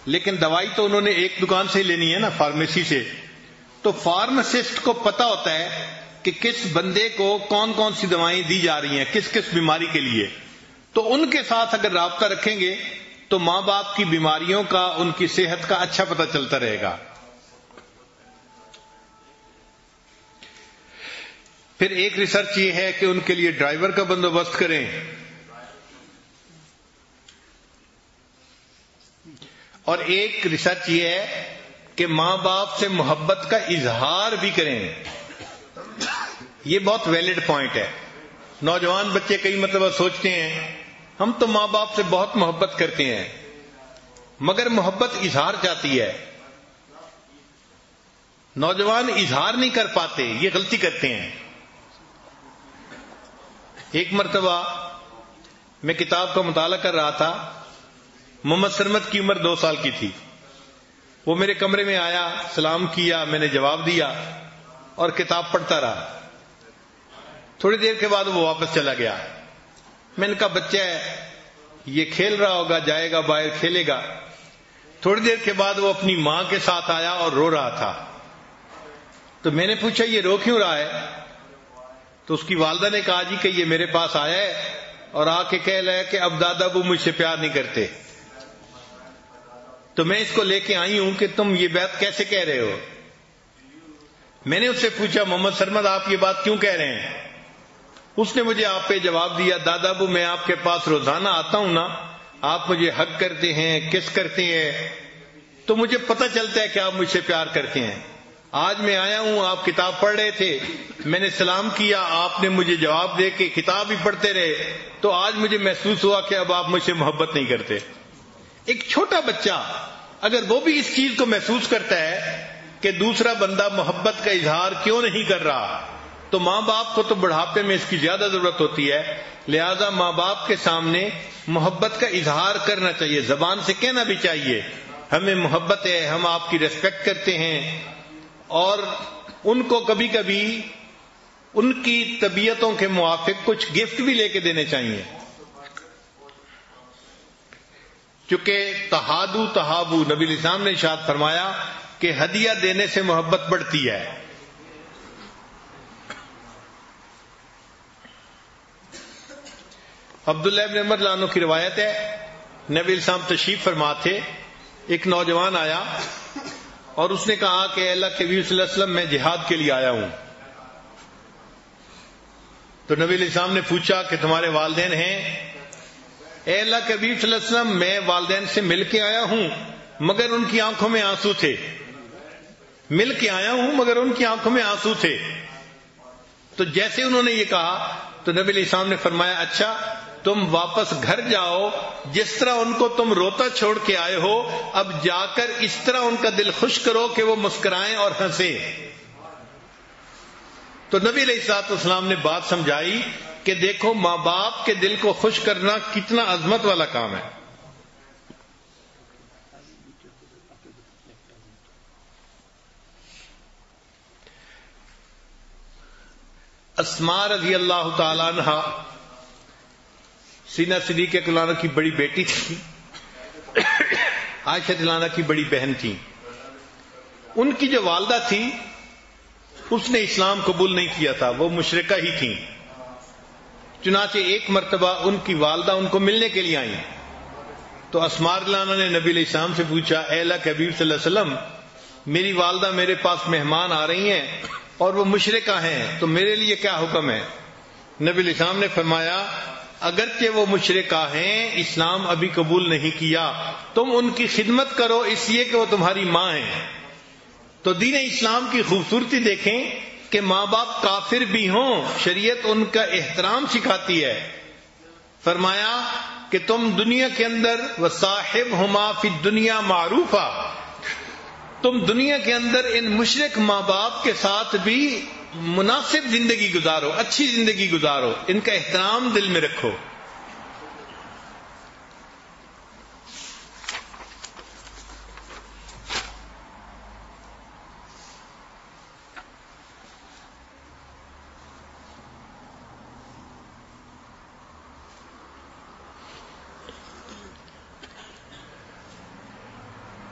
Speaker 2: لیکن دوائی تو انہوں نے ایک دکان سے لینی ہے نا، فارمیسی سے. تو فارماسسٹ کو پتا ہوتا ہے کہ کس بندے کو کون کون سی دوائیں دی جا رہی ہیں کس کس بیماری کے لیے. تو ان کے ساتھ اگر رابطہ رکھیں گے تو ماں باپ کی بیماریوں کا، ان کی صحت کا اچھا پتہ چلتا رہے گا. پھر ایک ریسرچ یہ ہے کہ ان کے لیے ڈرائیور کا بندوبست کریں، اور ایک ریسرچ یہ ہے کہ ماں باپ سے محبت کا اظہار بھی کریں. یہ بہت ویلڈ پوائنٹ ہے. نوجوان بچے کئی مرتبہ سوچتے ہیں ہم تو ماں باپ سے بہت محبت کرتے ہیں، مگر محبت اظہار چاہتی ہے. نوجوان اظہار نہیں کر پاتے، یہ غلطی کرتے ہیں. ایک مرتبہ میں کتاب کا مطالعہ کر رہا تھا، محمد سرمد کی عمر 2 سال کی تھی. وہ میرے کمرے میں آیا، سلام کیا، میں نے جواب دیا اور کتاب پڑھتا رہا. تھوڑی دیر کے بعد وہ واپس چلا گیا. میں نے کہا بچہ ہے، یہ کھیل رہا ہوگا، جائے گا باہر کھیلے گا. تھوڑی دیر کے بعد وہ اپنی ماں کے ساتھ آیا اور رو رہا تھا. تو میں نے پوچھا یہ رو کیوں رہا ہے؟ تو اس کی والدہ نے کہا جی کہ یہ میرے پاس آیا ہے اور آ کے کہہ رہا ہے کہ اب دادا ابو مجھ سے پیار نہیں کرتے. تو میں اس کو لے کے آئی ہوں کہ تم یہ بات کیسے کہہ رہے ہو. میں نے اس سے پوچھا محمد سرمد آپ یہ بات کیوں کہہ رہے ہیں؟ اس نے مجھے آپ پہ جواب دیا، دادا ابو میں آپ کے پاس روزانہ آتا ہوں نا، آپ مجھے حگ کرتے ہیں، کس کرتے ہیں، تو مجھے پتہ چلتا ہے کہ آپ مجھ سے پیار کرتے ہیں. آج میں آیا ہوں، آپ کتاب پڑھ رہے تھے، میں نے سلام کیا، آپ نے مجھے جواب دے کے کتاب ہی پڑھتے رہے، تو آج مجھے محسوس ہوا کہ اب آپ مجھ سے محبت نہیں کرتے. ایک چھوٹا بچہ اگر وہ بھی اس چیز کو محسوس کرتا ہے کہ دوسرا بندہ محبت کا اظہار کیوں نہیں کر رہا، تو ماں باپ کو تو بڑھاپے میں اس کی زیادہ ضرورت ہوتی ہے. لہذا ماں باپ کے سامنے محبت کا اظہار کرنا چاہیے، زبان سے کہنا بھی چاہیے ہمیں محبت ہے، ہم آپ کی ریسپیکٹ کرتے ہیں، اور ان کو کبھی کبھی ان کی طبیعتوں کے موافق کچھ گفٹ بھی لے کے دینے چاہیے. چونکہ تہادو تہابو، نبی الاسلام نے ارشاد فرمایا کہ ہدیہ دینے سے محبت بڑھتی ہے. عبداللہ ابن عمر رضی اللہ عنہ کی روایت ہے، نبی الاسلام تشریف فرما تھے، ایک نوجوان آیا اور اس نے کہا کہ اے اللہ کے نبی صلی اللہ علیہ وسلم میں جہاد کے لیے آیا ہوں. تو نبی علیہ السلام نے پوچھا کہ تمہارے والدین ہیں؟ اے اللہ کے نبی صلی اللہ علیہ وسلم میں والدین سے مل کے آیا ہوں مگر ان کی آنکھوں میں آنسو تھے. مل کے آیا ہوں مگر ان کی آنکھوں میں آنسو تھے. تو جیسے انہوں نے یہ کہا تو نبی علیہ السلام نے فرمایا اچھا تم واپس گھر جاؤ، جس طرح ان کو تم روتا چھوڑ کے آئے ہو اب جا کر اس طرح ان کا دل خوش کرو کہ وہ مسکرائیں اور ہنسیں. تو نبی علیہ الصلوۃ والسلام نے بات سمجھائی کہ دیکھو ماں باپ کے دل کو خوش کرنا کتنا عظمت والا کام ہے. اسماء رضی اللہ تعالی عنہ سینہ صدیقہ کلانہ کی بڑی بیٹی تھی، عائشہ دلانہ کی بڑی بہن تھی. ان کی جو والدہ تھی اس نے اسلام قبول نہیں کیا تھا، وہ مشرکہ ہی تھیں. چنانچہ ایک مرتبہ ان کی والدہ ان کو ملنے کے لیے آئیں تو اسماء دلانہ نے نبی علیہ السلام سے پوچھا، اے اللہ کے حبیب صلی اللہ علیہ وسلم، میری والدہ میرے پاس مہمان آ رہی ہیں اور وہ مشرکہ ہیں، تو میرے لیے کیا حکم ہے؟ نبی علیہ السلام نے فرمایا، اگرچہ وہ مشرکہ ہیں، اسلام ابھی قبول نہیں کیا، تم ان کی خدمت کرو اس لیے کہ وہ تمہاری ماں ہیں. تو دین اسلام کی خوبصورتی دیکھیں کہ ماں باپ کافر بھی ہوں، شریعت ان کا احترام سکھاتی ہے. فرمایا کہ تم دنیا کے اندر وصاحبہما فی الدنیا معروفا، تم دنیا کے اندر ان مشرک ماں باپ کے ساتھ بھی مناسب زندگی گزارو، اچھی زندگی گزارو، ان کا احترام دل میں رکھو.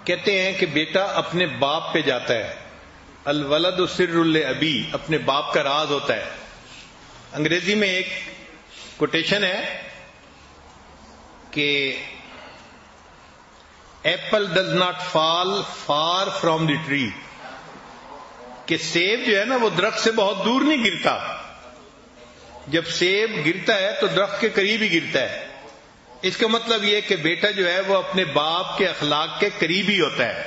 Speaker 2: کہتے ہیں کہ بیٹا اپنے باپ پہ جاتا ہے، الولد سر الابی، اپنے باپ کا راز ہوتا ہے. انگریزی میں ایک کوٹیشن ہے کہ apple does not fall for from the tree, کہ سیب جو ہے نا وہ درخت سے بہت دور نہیں گرتا، جب سیب گرتا ہے تو درخت کے قریب ہی گرتا ہے. اس کا مطلب یہ کہ بیٹا جو ہے وہ اپنے باپ کے اخلاق کے قریب ہی ہوتا ہے.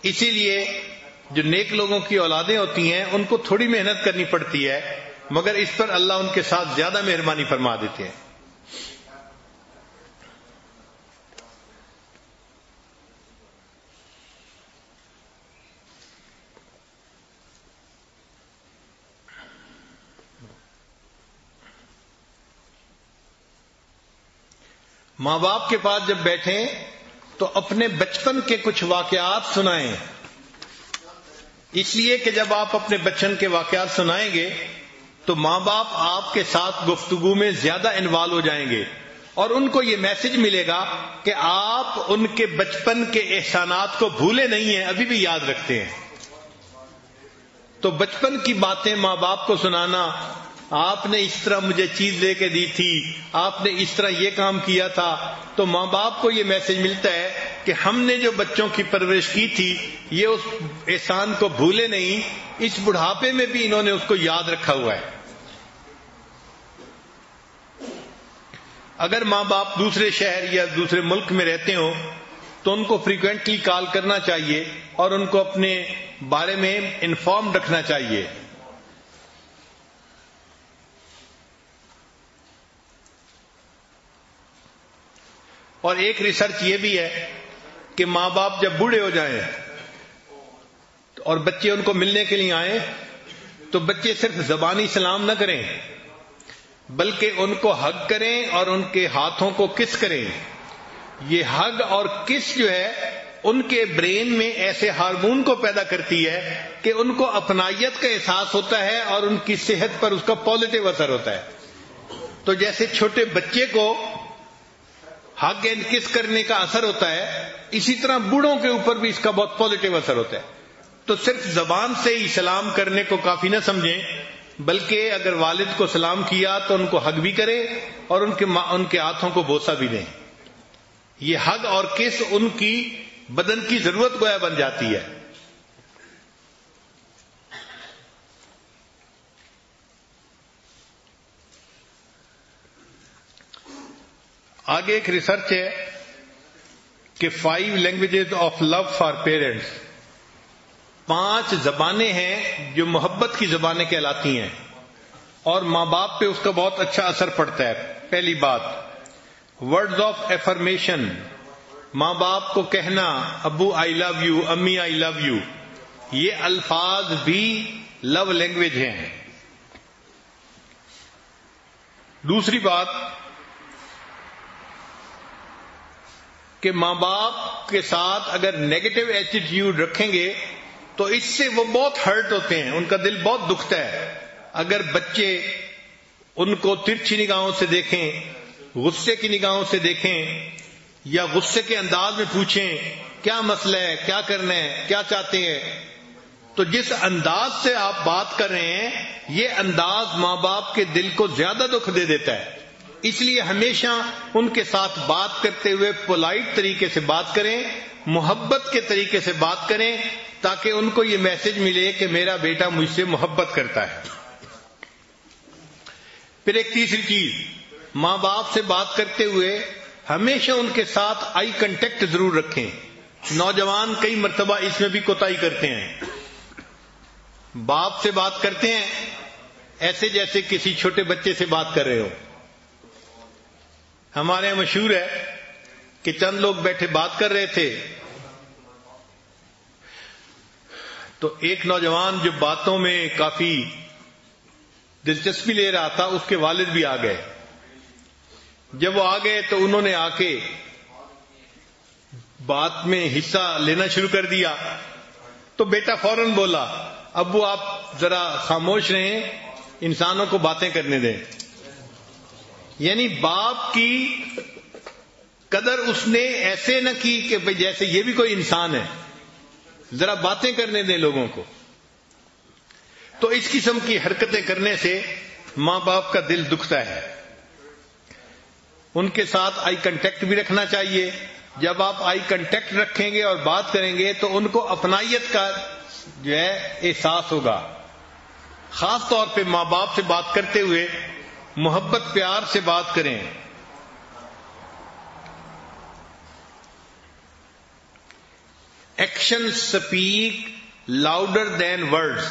Speaker 2: اسی لیے جو نیک لوگوں کی اولادیں ہوتی ہیں ان کو تھوڑی محنت کرنی پڑتی ہے، مگر اس پر اللہ ان کے ساتھ زیادہ مہربانی فرما دیتے ہیں. ماں باپ کے پاس جب بیٹھیں تو اپنے بچپن کے کچھ واقعات سنائیں، اس لیے کہ جب آپ اپنے بچپن کے واقعات سنائیں گے تو ماں باپ آپ کے ساتھ گفتگو میں زیادہ انوالو ہو جائیں گے اور ان کو یہ میسج ملے گا کہ آپ ان کے بچپن کے احسانات کو بھولے نہیں ہیں، ابھی بھی یاد رکھتے ہیں. تو بچپن کی باتیں ماں باپ کو سنانا، آپ نے اس طرح مجھے چیز لے کے دی تھی، آپ نے اس طرح یہ کام کیا تھا، تو ماں باپ کو یہ میسج ملتا ہے کہ ہم نے جو بچوں کی پرورش کی تھی یہ اس احسان کو بھولے نہیں، اس بڑھاپے میں بھی انہوں نے اس کو یاد رکھا ہوا ہے. اگر ماں باپ دوسرے شہر یا دوسرے ملک میں رہتے ہوں تو ان کو فریکوینٹلی کال کرنا چاہیے اور ان کو اپنے بارے میں انفارم رکھنا چاہیے. اور ایک ریسرچ یہ بھی ہے کہ ماں باپ جب بوڑھے ہو جائیں اور بچے ان کو ملنے کے لیے آئیں تو بچے صرف زبانی سلام نہ کریں بلکہ ان کو ہگ کریں اور ان کے ہاتھوں کو کس کریں. یہ ہگ اور کس جو ہے ان کے برین میں ایسے ہارمون کو پیدا کرتی ہے کہ ان کو اپنائیت کا احساس ہوتا ہے اور ان کی صحت پر اس کا پازیٹو اثر ہوتا ہے. تو جیسے چھوٹے بچے کو ہگ اینڈ کس کرنے کا اثر ہوتا ہے، اسی طرح بوڑھوں کے اوپر بھی اس کا بہت پازیٹو اثر ہوتا ہے. تو صرف زبان سے ہی سلام کرنے کو کافی نہ سمجھیں، بلکہ اگر والد کو سلام کیا تو ان کو ہگ بھی کریں اور ان کے ہاتھوں کو بوسہ بھی دیں. یہ ہگ اور کس ان کی بدن کی ضرورت گویا بن جاتی ہے. آگے ایک ریسرچ ہے کہ 5 languages of love for parents, 5 زبانیں ہیں جو محبت کی زبانیں کہلاتی ہیں اور ماں باپ پہ اس کا بہت اچھا اثر پڑتا ہے. پہلی بات، ورڈز آف ایفرمیشن، ماں باپ کو کہنا ابو آئی لو یو، امی آئی لو یو، یہ الفاظ بھی لو لینگویج ہیں. دوسری بات کہ ماں باپ کے ساتھ اگر نیگیٹو ایٹیٹیوڈ رکھیں گے تو اس سے وہ بہت ہرٹ ہوتے ہیں، ان کا دل بہت دکھتا ہے. اگر بچے ان کو ترچھی نگاہوں سے دیکھیں، غصے کی نگاہوں سے دیکھیں، یا غصے کے انداز میں پوچھیں کیا مسئلہ ہے، کیا کرنا ہے، کیا چاہتے ہیں، تو جس انداز سے آپ بات کر رہے ہیں یہ انداز ماں باپ کے دل کو زیادہ دکھ دے دیتا ہے. اس لیے ہمیشہ ان کے ساتھ بات کرتے ہوئے پولائٹ طریقے سے بات کریں، محبت کے طریقے سے بات کریں، تاکہ ان کو یہ میسج ملے کہ میرا بیٹا مجھ سے محبت کرتا ہے. پھر ایک تیسری چیز، ماں باپ سے بات کرتے ہوئے ہمیشہ ان کے ساتھ آئی کنٹیکٹ ضرور رکھیں. نوجوان کئی مرتبہ اس میں بھی کوتاہی کرتے ہیں. باپ سے بات کرتے ہیں ایسے جیسے کسی چھوٹے بچے سے بات کر رہے ہو. ہمارے یہاں مشہور ہے کہ چند لوگ بیٹھے بات کر رہے تھے تو ایک نوجوان جو باتوں میں کافی دلچسپی لے رہا تھا اس کے والد بھی آ گئے. جب وہ آ گئے تو انہوں نے آ کے بات میں حصہ لینا شروع کر دیا. تو بیٹا فوراً بولا ابو آپ ذرا خاموش رہیں، انسانوں کو باتیں کرنے دیں. یعنی باپ کی قدر اس نے ایسے نہ کی کہ جیسے یہ بھی کوئی انسان ہے، ذرا باتیں کرنے دیں لوگوں کو. تو اس قسم کی حرکتیں کرنے سے ماں باپ کا دل دکھتا ہے. ان کے ساتھ آئی کنٹیکٹ بھی رکھنا چاہیے. جب آپ آئی کنٹیکٹ رکھیں گے اور بات کریں گے تو ان کو اپنائیت کا جو ہے احساس ہوگا. خاص طور پہ ماں باپ سے بات کرتے ہوئے محبت پیار سے بات کریں. Action speak louder than words.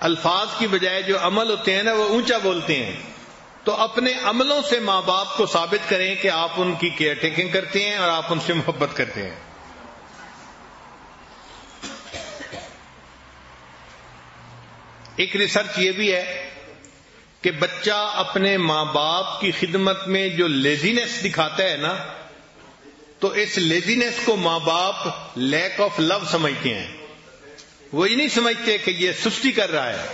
Speaker 2: الفاظ کی بجائے جو عمل ہوتے ہیں نا وہ اونچا بولتے ہیں. تو اپنے عملوں سے ماں باپ کو ثابت کریں کہ آپ ان کی کیئر ٹیکنگ کرتے ہیں اور آپ ان سے محبت کرتے ہیں. ایک ریسرچ یہ بھی ہے کہ بچہ اپنے ماں باپ کی خدمت میں جو لیزینس دکھاتا ہے نا، تو اس لیزینس کو ماں باپ لیک آف لو سمجھتے ہیں. وہ یہ نہیں سمجھتے کہ یہ سستی کر رہا ہے.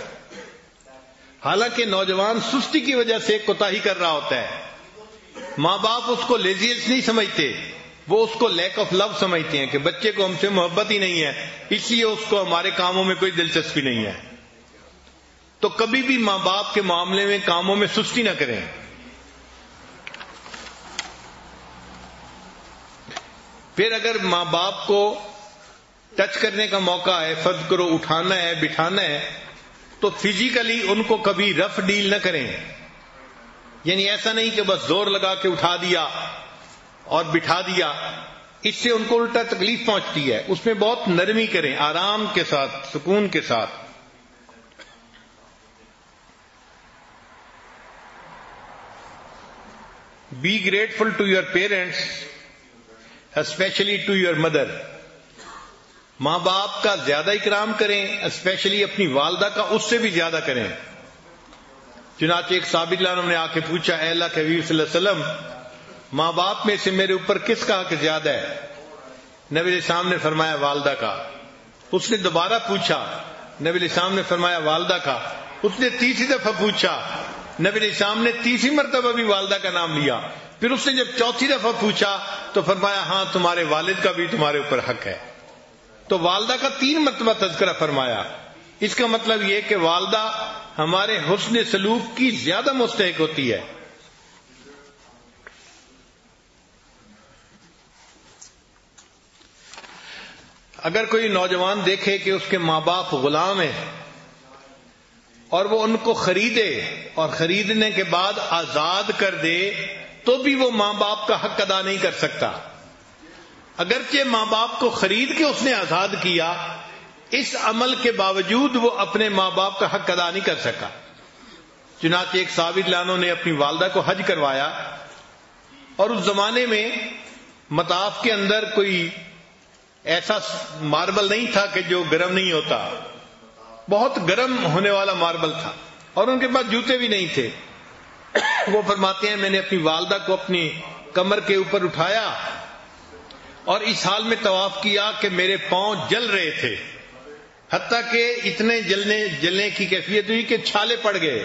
Speaker 2: حالانکہ نوجوان سستی کی وجہ سے کوتاہی کر رہا ہوتا ہے. ماں باپ اس کو لیزینس نہیں سمجھتے، وہ اس کو لیک آف لو سمجھتے ہیں کہ بچے کو ہم سے محبت ہی نہیں ہے، اس لیے اس کو ہمارے کاموں میں کوئی دلچسپی نہیں ہے. تو کبھی بھی ماں باپ کے معاملے میں کاموں میں سستی نہ کریں. پھر اگر ماں باپ کو ٹچ کرنے کا موقع ہے، فرض کرو اٹھانا ہے، بٹھانا ہے، تو فزیکلی ان کو کبھی رف ڈیل نہ کریں. یعنی ایسا نہیں کہ بس زور لگا کے اٹھا دیا اور بٹھا دیا، اس سے ان کو الٹا تکلیف پہنچتی ہے. اس میں بہت نرمی کریں، آرام کے ساتھ، سکون کے ساتھ. Be grateful to your parents, especially to your mother. ماں باپ کا زیادہ اکرام کریں، اسپیشلی اپنی والدہ کا اس سے بھی زیادہ کریں. چنانچہ ایک صحابی نے آ کے پوچھا، اے اللہ کے حبیب صلی اللہ علیہ وسلم، ماں باپ میں سے میرے اوپر کس کا حق زیادہ ہے؟ نبی علیہ السلام نے فرمایا والدہ کا. اس نے دوبارہ پوچھا، نبی علیہ السلام نے فرمایا والدہ کا. اس نے تیسری دفعہ پوچھا، نبی علیہ السلام نے تیسری مرتبہ بھی والدہ کا نام لیا. پھر اس نے جب چوتھی دفعہ پوچھا تو فرمایا ہاں تمہارے والد کا بھی تمہارے اوپر حق ہے. تو والدہ کا 3 مرتبہ تذکرہ فرمایا. اس کا مطلب یہ کہ والدہ ہمارے حسن سلوک کی زیادہ مستحق ہوتی ہے. اگر کوئی نوجوان دیکھے کہ اس کے ماں باپ غلام ہیں اور وہ ان کو خریدے اور خریدنے کے بعد آزاد کر دے تو بھی وہ ماں باپ کا حق ادا نہیں کر سکتا. اگرچہ ماں باپ کو خرید کے اس نے آزاد کیا، اس عمل کے باوجود وہ اپنے ماں باپ کا حق ادا نہیں کر سکا. چنانچہ ایک صحابی لانوں نے اپنی والدہ کو حج کروایا، اور اس زمانے میں مطاف کے اندر کوئی ایسا ماربل نہیں تھا کہ جو گرم نہیں ہوتا، بہت گرم ہونے والا ماربل تھا، اور ان کے پاس جوتے بھی نہیں تھے. وہ فرماتے ہیں میں نے اپنی والدہ کو اپنی کمر کے اوپر اٹھایا اور اس حال میں طواف کیا کہ میرے پاؤں جل رہے تھے. حتیٰ کہ اتنے جلنے کی کیفیت ہوئی کہ چھالے پڑ گئے.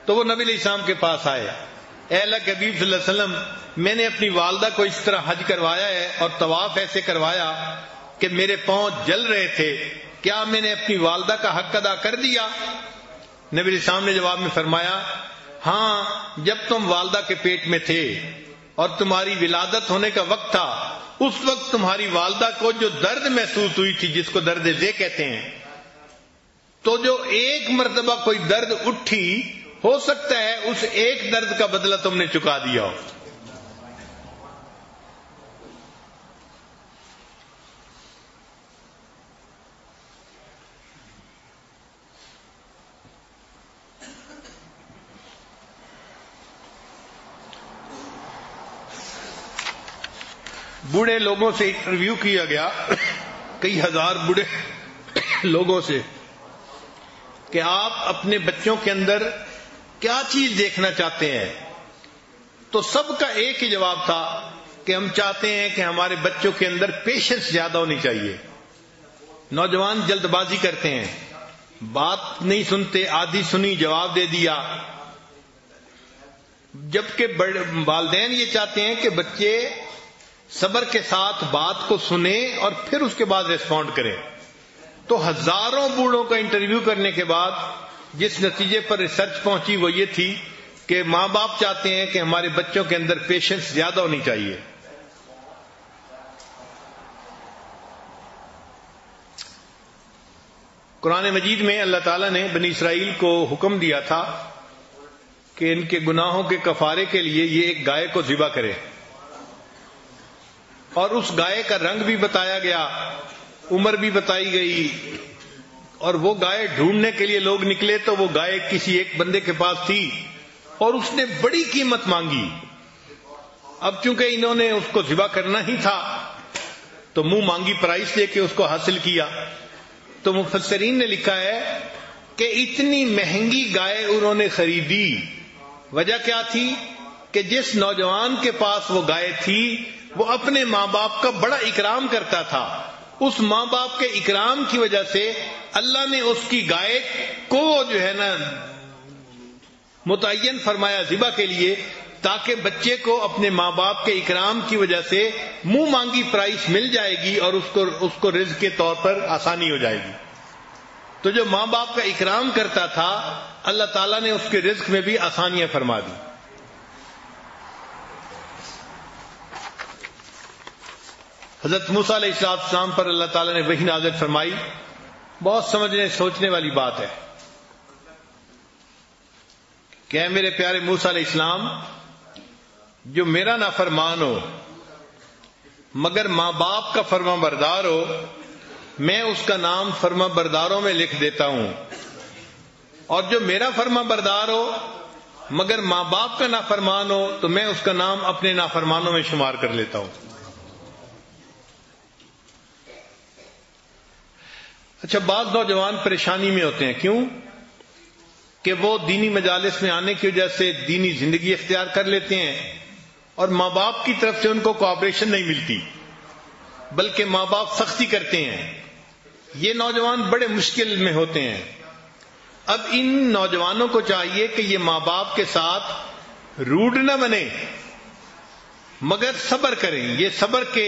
Speaker 2: تو وہ نبی علیہ السلام کے پاس آئے. اے اللہ کے حبیب صلی اللہ علیہ وسلم، میں نے اپنی والدہ کو اس طرح حج کروایا ہے اور طواف ایسے کروایا کہ میرے پاؤں جل رہے تھے، کیا میں نے اپنی والدہ کا حق ادا کر دیا؟ نبی علیہ السلام نے جواب میں فرمایا، ہاں، جب تم والدہ کے پیٹ میں تھے اور تمہاری ولادت ہونے کا وقت تھا، اس وقت تمہاری والدہ کو جو درد محسوس ہوئی تھی، جس کو درد ذے کہتے ہیں، تو جو ایک مرتبہ کوئی درد اٹھی، ہو سکتا ہے اس ایک درد کا بدلہ تم نے چکا دیا ہو. بوڑھے لوگوں سے انٹرویو کیا گیا، کئی ہزار بوڑھے لوگوں سے، کہ آپ اپنے بچوں کے اندر کیا چیز دیکھنا چاہتے ہیں؟ تو سب کا ایک ہی جواب تھا کہ ہم چاہتے ہیں کہ ہمارے بچوں کے اندر پیشنس زیادہ ہونی چاہیے. نوجوان جلد بازی کرتے ہیں، بات نہیں سنتے، آدھی سنی جواب دے دیا، جبکہ والدین یہ چاہتے ہیں کہ بچے صبر کے ساتھ بات کو سنیں اور پھر اس کے بعد ریسپونڈ کریں. تو ہزاروں بوڑھوں کا انٹرویو کرنے کے بعد جس نتیجے پر ریسرچ پہنچی وہ یہ تھی کہ ماں باپ چاہتے ہیں کہ ہمارے بچوں کے اندر پیشنس زیادہ ہونی چاہیے. قرآن مجید میں اللہ تعالیٰ نے بنی اسرائیل کو حکم دیا تھا کہ ان کے گناہوں کے کفارے کے لیے یہ ایک گائے کو ذبح کرے، اور اس گائے کا رنگ بھی بتایا گیا، عمر بھی بتائی گئی، اور وہ گائے ڈھونڈنے کے لیے لوگ نکلے تو وہ گائے کسی ایک بندے کے پاس تھی اور اس نے بڑی قیمت مانگی. اب چونکہ انہوں نے اس کو ذبح کرنا ہی تھا تو منہ مانگی پرائس دے کے اس کو حاصل کیا. تو مفسرین نے لکھا ہے کہ اتنی مہنگی گائے انہوں نے خریدی. وجہ کیا تھی؟ کہ جس نوجوان کے پاس وہ گائے تھی وہ اپنے ماں باپ کا بڑا اکرام کرتا تھا. اس ماں باپ کے اکرام کی وجہ سے اللہ نے اس کی گائے کو جو ہے نا متعین فرمایا ذبح کے لیے، تاکہ بچے کو اپنے ماں باپ کے اکرام کی وجہ سے منہ مانگی پرائس مل جائے گی اور اس کو رزق کے طور پر آسانی ہو جائے گی. تو جو ماں باپ کا اکرام کرتا تھا اللہ تعالیٰ نے اس کے رزق میں بھی آسانیاں فرما دی. حضرت موسیٰ علیہ السلام پر اللہ تعالیٰ نے وحی نازل فرمائی. بہت سمجھنے سوچنے والی بات ہے کہ اے میرے پیارے موسیٰ علیہ السلام، جو میرا نافرمان ہو مگر ماں باپ کا فرما بردار ہو، میں اس کا نام فرما برداروں میں لکھ دیتا ہوں، اور جو میرا فرما بردار ہو مگر ماں باپ کا نافرمان ہو تو میں اس کا نام اپنے نافرمانوں میں شمار کر لیتا ہوں. اچھا، بعض نوجوان پریشانی میں ہوتے ہیں. کیوں؟ کہ وہ دینی مجالس میں آنے کی وجہ سے دینی زندگی اختیار کر لیتے ہیں اور ماں باپ کی طرف سے ان کو کوآپریشن نہیں ملتی، بلکہ ماں باپ سختی کرتے ہیں. یہ نوجوان بڑے مشکل میں ہوتے ہیں. اب ان نوجوانوں کو چاہیے کہ یہ ماں باپ کے ساتھ روڈ نہ بنے مگر صبر کریں. یہ صبر کے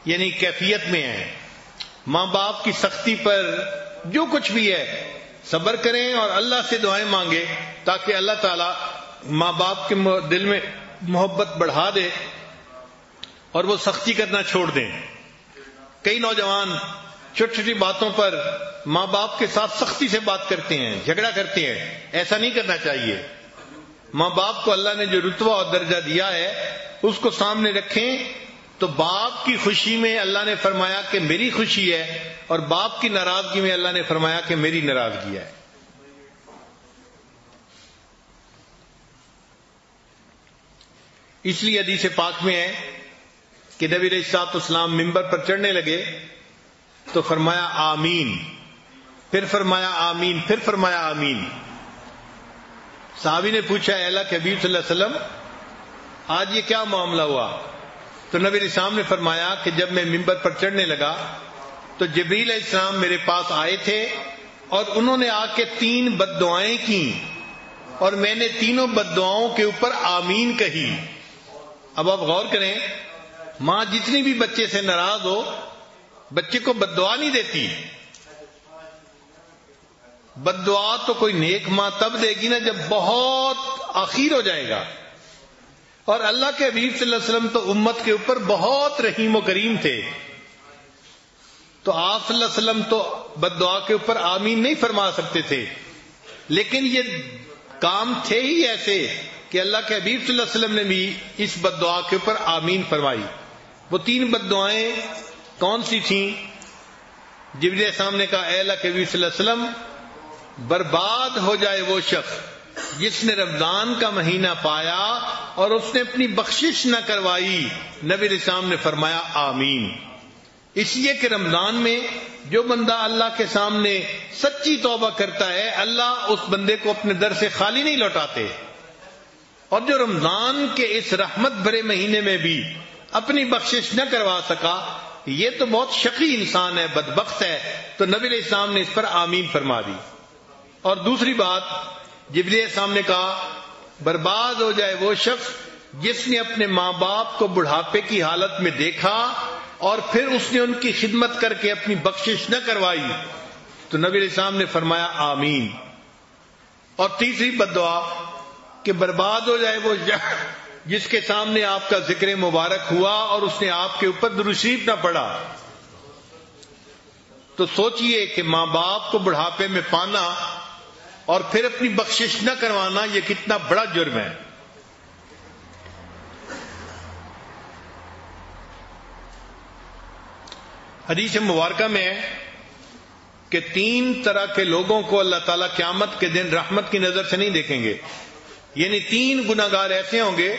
Speaker 2: یعنی کیفیت میں ہیں. ماں باپ کی سختی پر جو کچھ بھی ہے صبر کریں اور اللہ سے دعائیں مانگے تاکہ اللہ تعالی ماں باپ کے دل میں محبت بڑھا دے اور وہ سختی کرنا چھوڑ دیں. کئی نوجوان چھوٹی چھوٹی باتوں پر ماں باپ کے ساتھ سختی سے بات کرتے ہیں، جھگڑا کرتے ہیں. ایسا نہیں کرنا چاہیے. ماں باپ کو اللہ نے جو رتبہ اور درجہ دیا ہے اس کو سامنے رکھیں. تو باپ کی خوشی میں اللہ نے فرمایا کہ میری خوشی ہے، اور باپ کی ناراضگی میں اللہ نے فرمایا کہ میری ناراضگی ہے. اس لیے حدیث پاک میں ہے کہ نبی علیہ الصلوۃ والسلام ممبر پر چڑھنے لگے تو فرمایا آمین، پھر فرمایا آمین، پھر فرمایا آمین. صحابی نے پوچھا اے اللہ کے حبیب صلی اللہ علیہ وسلم، آج یہ کیا معاملہ ہوا؟ تو نبی علیہ السلام نے فرمایا کہ جب میں ممبر پر چڑھنے لگا تو جبریل علیہ السلام میرے پاس آئے تھے اور انہوں نے آ کے 3 بد دعائیں کی اور میں نے تینوں بد دعاؤں کے اوپر آمین کہی. اب آپ غور کریں، ماں جتنی بھی بچے سے ناراض ہو بچے کو بد دعا نہیں دیتی. بد دعا تو کوئی نیک ماں تب دے گی نا جب بہت آخیر ہو جائے گا. اور اللہ کے حبیب صلی اللہ علیہ وسلم تو امت کے اوپر بہت رحیم و کریم تھے، تو آپ صلی اللہ علیہ وسلم تو بد دعا کے اوپر آمین نہیں فرما سکتے تھے، لیکن یہ کام تھے ہی ایسے کہ اللہ کے حبیب صلی اللہ علیہ وسلم نے بھی اس بد دعا کے اوپر آمین فرمائی. وہ 3 بد دعائیں کون سی تھیں؟ جبریل علیہ السلام نے کہا اے اللہ کے حبیب صلی اللہ علیہ وسلم، برباد ہو جائے وہ شخص جس نے رمضان کا مہینہ پایا اور اس نے اپنی بخشش نہ کروائی. نبی علیہ السلام نے فرمایا آمین. اس لیے کہ رمضان میں جو بندہ اللہ کے سامنے سچی توبہ کرتا ہے اللہ اس بندے کو اپنے در سے خالی نہیں لوٹاتے. اور جو رمضان کے اس رحمت بھرے مہینے میں بھی اپنی بخشش نہ کروا سکا یہ تو بہت شقی انسان ہے، بدبخت ہے. تو نبی علیہ السلام نے اس پر آمین فرما دی. اور دوسری بات جبریل علیہ السلام نے کہا برباد ہو جائے وہ شخص جس نے اپنے ماں باپ کو بڑھاپے کی حالت میں دیکھا اور پھر اس نے ان کی خدمت کر کے اپنی بخشش نہ کروائی. تو نبی علیہ السلام نے فرمایا آمین. اور تیسری بد دعا کہ برباد ہو جائے وہ جس کے سامنے آپ کا ذکر مبارک ہوا اور اس نے آپ کے اوپر درود شریف نہ پڑھا. تو سوچئے کہ ماں باپ کو بڑھاپے میں پانا اور پھر اپنی بخشش نہ کروانا یہ کتنا بڑا جرم ہے. حدیث مبارکہ میں ہے کہ 3 طرح کے لوگوں کو اللہ تعالیٰ قیامت کے دن رحمت کی نظر سے نہیں دیکھیں گے. یعنی 3 گناہگار ایسے ہوں گے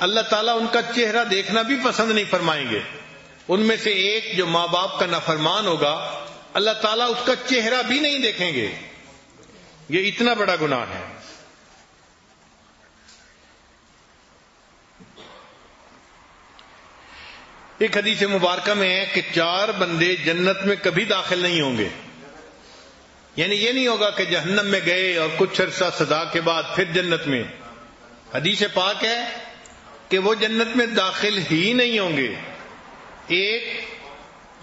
Speaker 2: اللہ تعالیٰ ان کا چہرہ دیکھنا بھی پسند نہیں فرمائیں گے. ان میں سے ایک جو ماں باپ کا نافرمان ہوگا اللہ تعالیٰ اس کا چہرہ بھی نہیں دیکھیں گے. یہ اتنا بڑا گناہ ہے. ایک حدیث مبارکہ میں ہے کہ 4 بندے جنت میں کبھی داخل نہیں ہوں گے. یعنی یہ نہیں ہوگا کہ جہنم میں گئے اور کچھ عرصہ سزا کے بعد پھر جنت میں. حدیث پاک ہے کہ وہ جنت میں داخل ہی نہیں ہوں گے. ایک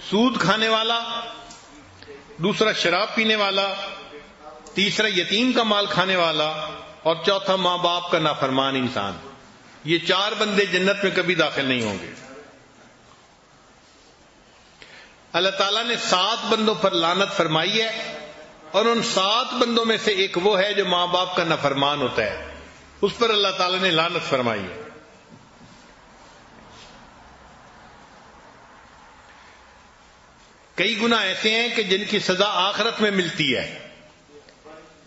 Speaker 2: سود کھانے والا، دوسرا شراب پینے والا، تیسرا یتیم کا مال کھانے والا اور چوتھا ماں باپ کا نافرمان انسان. یہ 4 بندے جنت میں کبھی داخل نہیں ہوں گے. اللہ تعالیٰ نے 7 بندوں پر لعنت فرمائی ہے اور ان 7 بندوں میں سے ایک وہ ہے جو ماں باپ کا نافرمان ہوتا ہے، اس پر اللہ تعالیٰ نے لعنت فرمائی ہے. کئی گناہ ایسے ہیں کہ جن کی سزا آخرت میں ملتی ہے.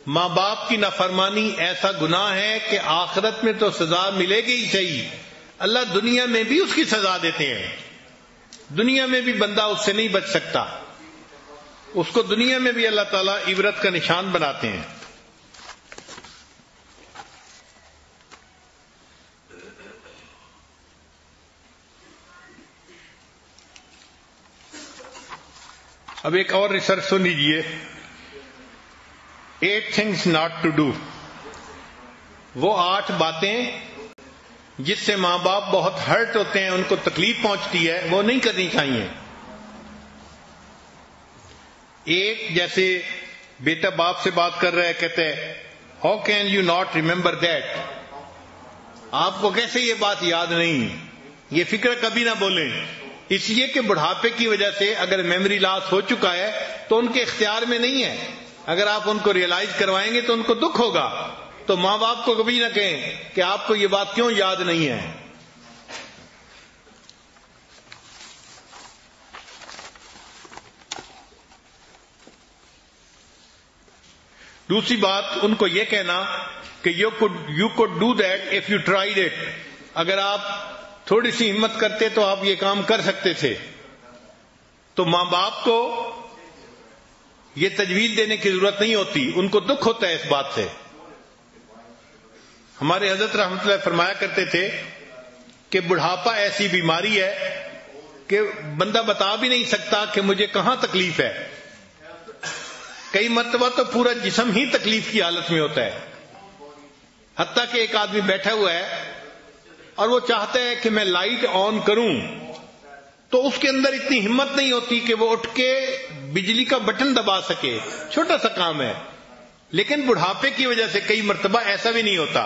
Speaker 2: ماں باپ کی نافرمانی ایسا گناہ ہے کہ آخرت میں تو سزا ملے گی ہی صحیح، اللہ دنیا میں بھی اس کی سزا دیتے ہیں. دنیا میں بھی بندہ اس سے نہیں بچ سکتا، اس کو دنیا میں بھی اللہ تعالیٰ عبرت کا نشان بناتے ہیں. اب ایک اور ریسرچ سن لیجیے. 8 things not to do. وہ 8 باتیں جس سے ماں باپ بہت ہرٹ ہوتے ہیں، ان کو تکلیف پہنچتی ہے، وہ نہیں کرنی چاہیے. ایک جیسے بیٹا باپ سے بات کر رہا ہے، کہتے ہیں how can you not remember that, آپ کو کیسے یہ بات یاد نہیں. یہ فکر کبھی نہ بولیں، اس لیے کہ بڑھاپے کی وجہ سے اگر میموری لاس ہو چکا ہے تو ان کے اختیار میں نہیں ہے. اگر آپ ان کو ریئلائز کروائیں گے تو ان کو دکھ ہوگا. تو ماں باپ کو کبھی نہ کہیں کہ آپ کو یہ بات کیوں یاد نہیں ہے. دوسری بات ان کو یہ کہنا کہ you could do that if you tried it. اگر آپ تھوڑی سی ہمت کرتے تو آپ یہ کام کر سکتے تھے. تو ماں باپ کو یہ تجویز دینے کی ضرورت نہیں ہوتی، ان کو دکھ ہوتا ہے اس بات سے. ہمارے حضرت رحمۃ اللہ فرمایا کرتے تھے کہ بڑھاپا ایسی بیماری ہے کہ بندہ بتا بھی نہیں سکتا کہ مجھے کہاں تکلیف ہے. کئی مرتبہ تو پورا جسم ہی تکلیف کی حالت میں ہوتا ہے. حتیٰ کہ ایک آدمی بیٹھا ہوا ہے اور وہ چاہتا ہے کہ میں لائٹ آن کروں تو اس کے اندر اتنی ہمت نہیں ہوتی کہ وہ اٹھ کے بجلی کا بٹن دبا سکے. چھوٹا سا کام ہے. لیکن بڑھاپے کی وجہ سے کئی مرتبہ ایسا بھی نہیں ہوتا.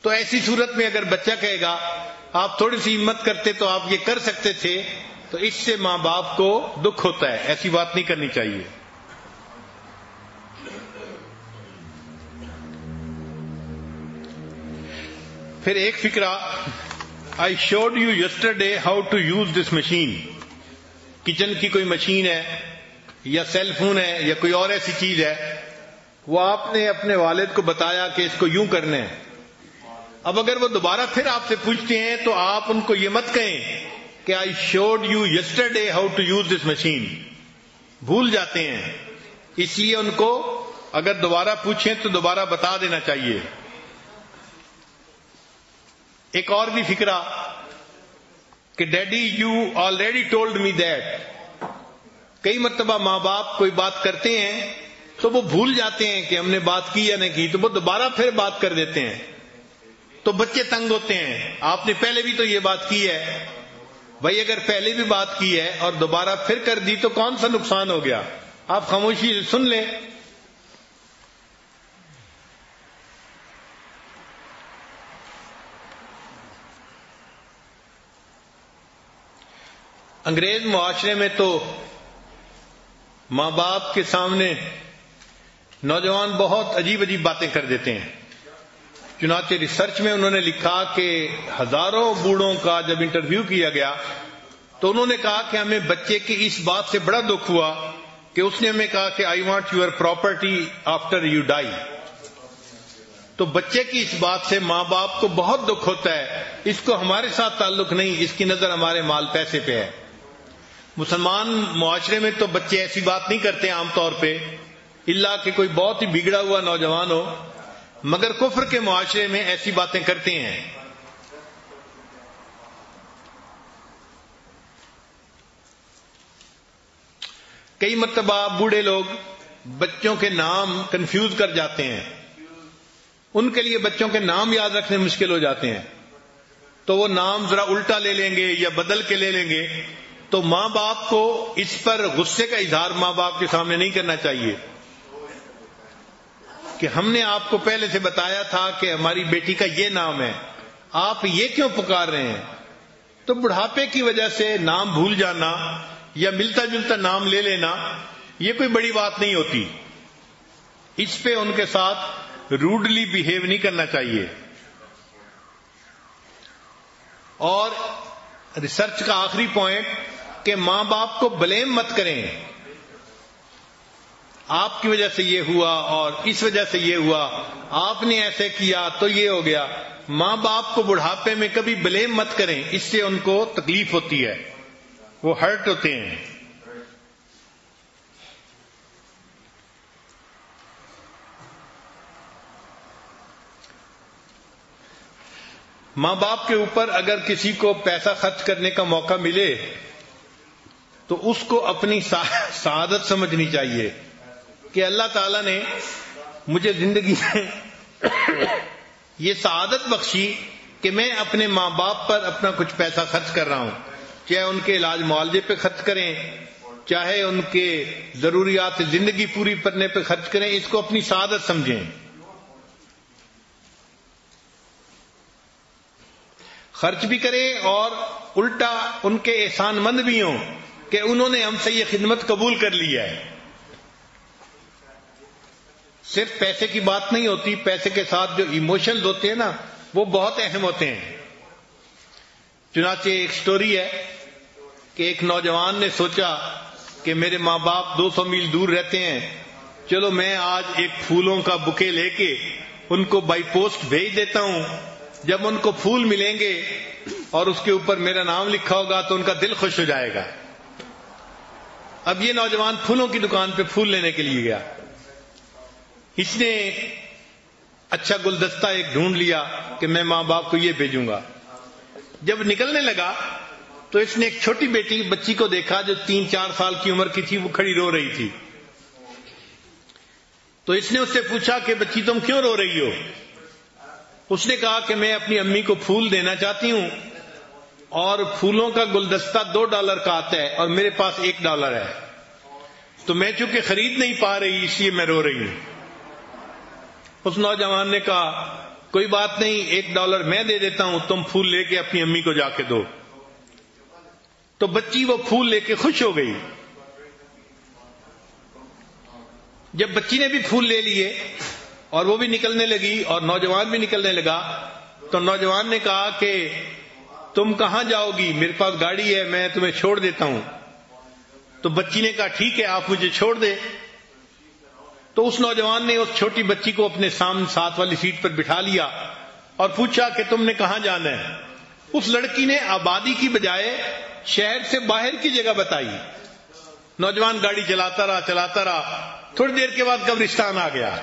Speaker 2: تو ایسی صورت میں اگر بچہ کہے گا آپ تھوڑی سی ہمت کرتے تو آپ یہ کر سکتے تھے، تو اس سے ماں باپ کو دکھ ہوتا ہے. ایسی بات نہیں کرنی چاہیے. پھر ایک فکرہ، I showed you yesterday how to use this machine. Kitchen کی کوئی مشین ہے یا سیل فون ہے یا کوئی اور ایسی چیز ہے، وہ آپ نے اپنے والد کو بتایا کہ اس کو یوں کرنا ہے. اب اگر وہ دوبارہ پھر آپ سے پوچھتے ہیں تو آپ ان کو یہ مت کہیں کہ I showed you yesterday how to use this machine. بھول جاتے ہیں. اس لیے ان کو اگر دوبارہ پوچھیں تو دوبارہ بتا دینا چاہیے. ایک اور بھی فکرہ کہ daddy you already told me that. کئی مرتبہ ماں باپ کوئی بات کرتے ہیں تو وہ بھول جاتے ہیں کہ ہم نے بات کی یا نہیں کی، تو وہ دوبارہ پھر بات کر دیتے ہیں. تو بچے تنگ ہوتے ہیں. آپ نے پہلے بھی تو یہ بات کی ہے. بھائی اگر پہلے بھی بات کی ہے اور دوبارہ پھر کر دی تو کون سا نقصان ہو گیا؟ آپ خاموشی سے سن لیں. انگریز معاشرے میں تو ماں باپ کے سامنے نوجوان بہت عجیب عجیب باتیں کر دیتے ہیں. چنانچہ ریسرچ میں انہوں نے لکھا کہ ہزاروں بوڑھوں کا جب انٹرویو کیا گیا تو انہوں نے کہا کہ ہمیں بچے کی اس بات سے بڑا دکھ ہوا کہ اس نے ہمیں کہا کہ I want your property after you die. تو بچے کی اس بات سے ماں باپ کو بہت دکھ ہوتا ہے. اس کو ہمارے ساتھ تعلق نہیں، اس کی نظر ہمارے مال پیسے پہ ہے. مسلمان معاشرے میں تو بچے ایسی بات نہیں کرتے عام طور پہ، الا کہ کوئی بہت ہی بگڑا ہوا نوجوان ہو، مگر کفر کے معاشرے میں ایسی باتیں کرتے ہیں. کئی مرتبہ بوڑھے لوگ بچوں کے نام کنفیوز کر جاتے ہیں. ان کے لیے بچوں کے نام یاد رکھنے مشکل ہو جاتے ہیں، تو وہ نام ذرا الٹا لے لیں گے یا بدل کے لے لیں گے. تو ماں باپ کو اس پر غصے کا اظہار ماں باپ کے سامنے نہیں کرنا چاہیے کہ ہم نے آپ کو پہلے سے بتایا تھا کہ ہماری بیٹی کا یہ نام ہے، آپ یہ کیوں پکار رہے ہیں. تو بڑھاپے کی وجہ سے نام بھول جانا یا ملتا جلتا نام لے لینا یہ کوئی بڑی بات نہیں ہوتی. اس پہ ان کے ساتھ روڈلی بیہیو نہیں کرنا چاہیے. اور ریسرچ کا آخری پوائنٹ کہ ماں باپ کو بلیم مت کریں. آپ کی وجہ سے یہ ہوا اور اس وجہ سے یہ ہوا، آپ نے ایسے کیا تو یہ ہو گیا. ماں باپ کو بڑھاپے میں کبھی بلیم مت کریں، اس سے ان کو تکلیف ہوتی ہے، وہ ہرٹ ہوتے ہیں. ماں باپ کے اوپر اگر کسی کو پیسہ خرچ کرنے کا موقع ملے تو اس کو اپنی سعادت سمجھنی چاہیے کہ اللہ تعالیٰ نے مجھے زندگی میں یہ سعادت بخشی کہ میں اپنے ماں باپ پر اپنا کچھ پیسہ خرچ کر رہا ہوں، چاہے ان کے علاج معالجے پہ خرچ کریں، چاہے ان کے ضروریات زندگی پوری کرنے پہ خرچ کریں. اس کو اپنی سعادت سمجھیں. خرچ بھی کریں اور الٹا ان کے احسان مند بھی ہوں کہ انہوں نے ہم سے یہ خدمت قبول کر لی ہے. صرف پیسے کی بات نہیں ہوتی، پیسے کے ساتھ جو ایموشنز ہوتے ہیں نا وہ بہت اہم ہوتے ہیں. چنانچہ ایک سٹوری ہے کہ ایک نوجوان نے سوچا کہ میرے ماں باپ 200 میل دور رہتے ہیں، چلو میں آج ایک پھولوں کا بکے لے کے ان کو بائی پوسٹ بھیج دیتا ہوں. جب ان کو پھول ملیں گے اور اس کے اوپر میرا نام لکھا ہوگا تو ان کا دل خوش ہو جائے گا. اب یہ نوجوان پھولوں کی دکان پہ پھول لینے کے لیے گیا. اس نے اچھا گلدستہ ایک ڈھونڈ لیا کہ میں ماں باپ کو یہ بھیجوں گا. جب نکلنے لگا تو اس نے ایک چھوٹی بچی کو دیکھا جو 3-4 سال کی عمر کی تھی، وہ کھڑی رو رہی تھی. تو اس نے اس سے پوچھا کہ بچی تم کیوں رو رہی ہو؟ اس نے کہا کہ میں اپنی امی کو پھول دینا چاہتی ہوں اور پھولوں کا گلدستہ $2 کا آتا ہے اور میرے پاس $1 ہے، تو میں چونکہ خرید نہیں پا رہی اس لیے میں رو رہی ہوں. اس نوجوان نے کہا کوئی بات نہیں، $1 میں دے دیتا ہوں، تم پھول لے کے اپنی امی کو جا کے دو. تو بچی وہ پھول لے کے خوش ہو گئی. جب بچی نے بھی پھول لے لیے اور وہ بھی نکلنے لگی اور نوجوان بھی نکلنے لگا، تو نوجوان نے کہا کہ تم کہاں جاؤ گی؟ میرے پاس گاڑی ہے، میں تمہیں چھوڑ دیتا ہوں. تو بچی نے کہا ٹھیک ہے، آپ مجھے چھوڑ دے. تو اس نوجوان نے اس چھوٹی بچی کو اپنے سامنے ساتھ والی سیٹ پر بٹھا لیا اور پوچھا کہ تم نے کہاں جانا ہے؟ اس لڑکی نے آبادی کی بجائے شہر سے باہر کی جگہ بتائی. نوجوان گاڑی چلاتا رہا. تھوڑی دیر کے بعد قبرستان آ گیا.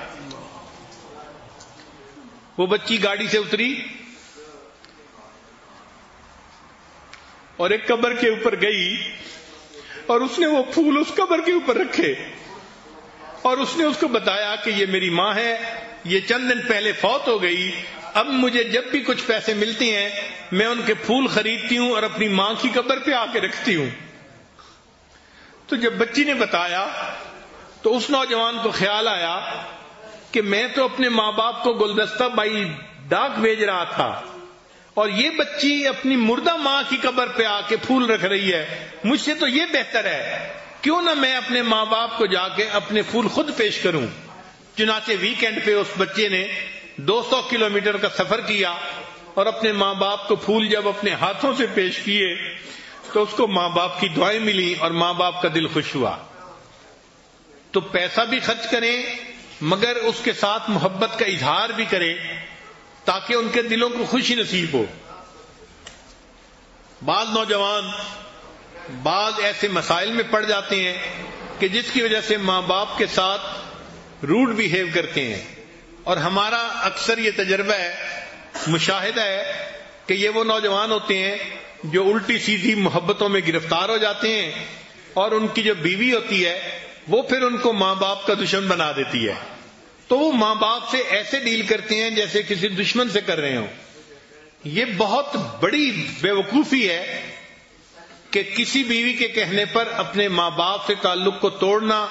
Speaker 2: وہ بچی گاڑی سے اتری اور ایک قبر کے اوپر گئی اور اس نے وہ پھول اس قبر کے اوپر رکھے اور اس نے اس کو بتایا کہ یہ میری ماں ہے، یہ چند دن پہلے فوت ہو گئی، اب مجھے جب بھی کچھ پیسے ملتے ہیں میں ان کے پھول خریدتی ہوں اور اپنی ماں کی قبر پہ آ کے رکھتی ہوں. تو جب بچی نے بتایا تو اس نوجوان کو خیال آیا کہ میں تو اپنے ماں باپ کو گلدستہ بائی ڈاک بھیج رہا تھا اور یہ بچی اپنی مردہ ماں کی قبر پہ آ کے پھول رکھ رہی ہے، مجھ سے تو یہ بہتر ہے، کیوں نہ میں اپنے ماں باپ کو جا کے اپنے پھول خود پیش کروں. چنانچہ ویکینڈ پہ اس بچے نے 200 کلومیٹر کا سفر کیا اور اپنے ماں باپ کو پھول جب اپنے ہاتھوں سے پیش کیے تو اس کو ماں باپ کی دعائیں ملی اور ماں باپ کا دل خوش ہوا. تو پیسہ بھی خرچ کریں مگر اس کے ساتھ محبت کا اظہار بھی کریں تاکہ ان کے دلوں کو خوشی نصیب ہو. بعض نوجوان بعض ایسے مسائل میں پڑ جاتے ہیں کہ جس کی وجہ سے ماں باپ کے ساتھ روڈ بیہیو کرتے ہیں، اور ہمارا اکثر یہ تجربہ ہے، مشاہدہ ہے کہ یہ وہ نوجوان ہوتے ہیں جو الٹی سیدھی محبتوں میں گرفتار ہو جاتے ہیں اور ان کی جو بیوی ہوتی ہے وہ پھر ان کو ماں باپ کا دشمن بنا دیتی ہے. تو وہ ماں باپ سے ایسے ڈیل کرتے ہیں جیسے کسی دشمن سے کر رہے ہوں. یہ بہت بڑی بے وقوفی ہے کہ کسی بیوی کے کہنے پر اپنے ماں باپ سے تعلق کو توڑنا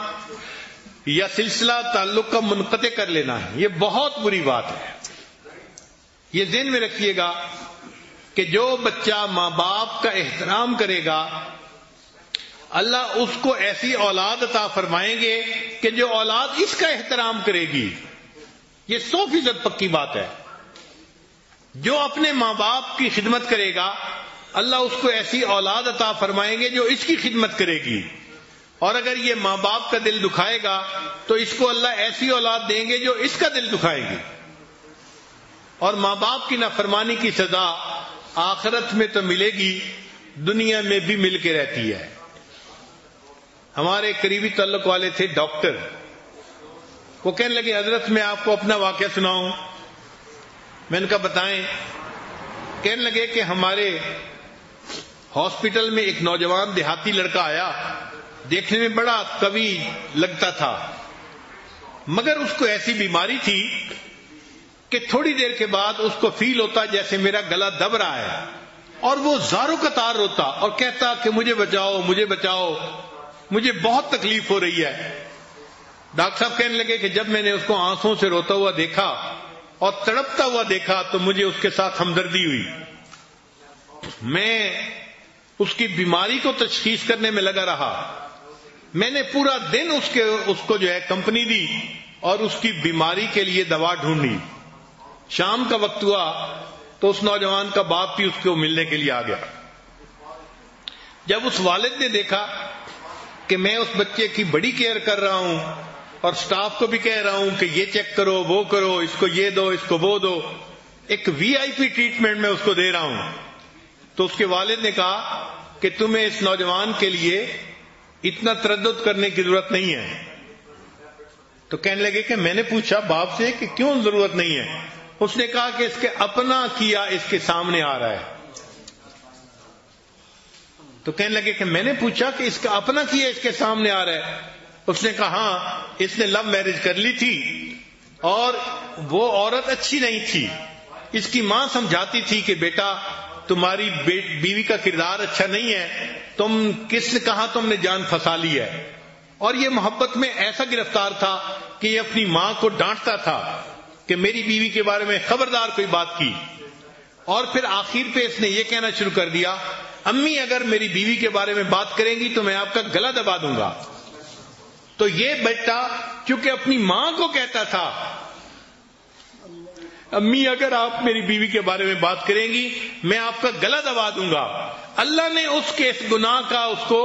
Speaker 2: یا سلسلہ تعلق کا منقطع کر لینا ہے. یہ بہت بری بات ہے. یہ ذہن میں رکھیے گا کہ جو بچہ ماں باپ کا احترام کرے گا اللہ اس کو ایسی اولاد عطا فرمائیں گے کہ جو اولاد اس کا احترام کرے گی. یہ 100% پکی بات ہے. جو اپنے ماں باپ کی خدمت کرے گا اللہ اس کو ایسی اولاد عطا فرمائیں گے جو اس کی خدمت کرے گی، اور اگر یہ ماں باپ کا دل دکھائے گا تو اس کو اللہ ایسی اولاد دیں گے جو اس کا دل دکھائے گی. اور ماں باپ کی نافرمانی کی سزا آخرت میں تو ملے گی، دنیا میں بھی مل کے رہتی ہے. ہمارے قریبی تعلق والے تھے ڈاکٹر، وہ کہنے لگے حضرت میں آپ کو اپنا واقعہ سناؤں. میں نے کہا بتائیں. کہنے لگے کہ ہمارے ہاسپٹل میں ایک نوجوان دیہاتی لڑکا آیا، دیکھنے میں بڑا قوی لگتا تھا مگر اس کو ایسی بیماری تھی کہ تھوڑی دیر کے بعد اس کو فیل ہوتا جیسے میرا گلا دب رہا ہے، اور وہ زاروں قطار روتا اور کہتا کہ مجھے بچاؤ مجھے بچاؤ، مجھے بہت تکلیف ہو رہی ہے. ڈاکٹر صاحب کہنے لگے کہ جب میں نے اس کو آنسوں سے روتا ہوا دیکھا اور تڑپتا ہوا دیکھا تو مجھے اس کے ساتھ ہمدردی ہوئی. میں اس کی بیماری کو تشخیص کرنے میں لگا رہا. میں نے پورا دن اس کو جو ہے کمپنی دی اور اس کی بیماری کے لیے دوا ڈھونڈی. شام کا وقت ہوا تو اس نوجوان کا باپ بھی اس کو ملنے کے لیے آ گیا. جب اس والد نے دیکھا کہ میں اس بچے کی بڑی کیئر کر رہا ہوں اور سٹاف کو بھی کہہ رہا ہوں کہ یہ چیک کرو وہ کرو، اس کو یہ دو اس کو وہ دو، ایک VIP ٹریٹمنٹ میں اس کو دے رہا ہوں، تو اس کے والد نے کہا کہ تمہیں اس نوجوان کے لیے اتنا تردد کرنے کی ضرورت نہیں ہے. تو کہنے لگے کہ میں نے پوچھا باپ سے کہ کیوں ضرورت نہیں ہے؟ اس نے کہا کہ اس کے اپنا کیا اس کے سامنے آ رہا ہے. تو کہنے لگے کہ میں نے پوچھا کہ اس کا اپنا کیا اس کے سامنے آ رہا ہے؟ اس نے کہا ہاں، اس نے لو میرج کر لی تھی اور وہ عورت اچھی نہیں تھی. اس کی ماں سمجھاتی تھی کہ بیٹا تمہاری بیوی کا کردار اچھا نہیں ہے، تم کس نے کہا تم نے جان پھنسا لی ہے. اور یہ محبت میں ایسا گرفتار تھا کہ یہ اپنی ماں کو ڈانٹتا تھا کہ میری بیوی کے بارے میں خبردار کوئی بات کی. اور پھر آخر پہ اس نے یہ کہنا شروع کر دیا، امی اگر میری بیوی کے بارے میں بات کریں گی تو میں آپ کا گلا دبا دوں گا. تو یہ بیٹا چونکہ اپنی ماں کو کہتا تھا امی اگر آپ میری بیوی کے بارے میں بات کریں گی میں آپ کا گلا دبا دوں گا، اللہ نے اس کے اس گناہ کا اس کو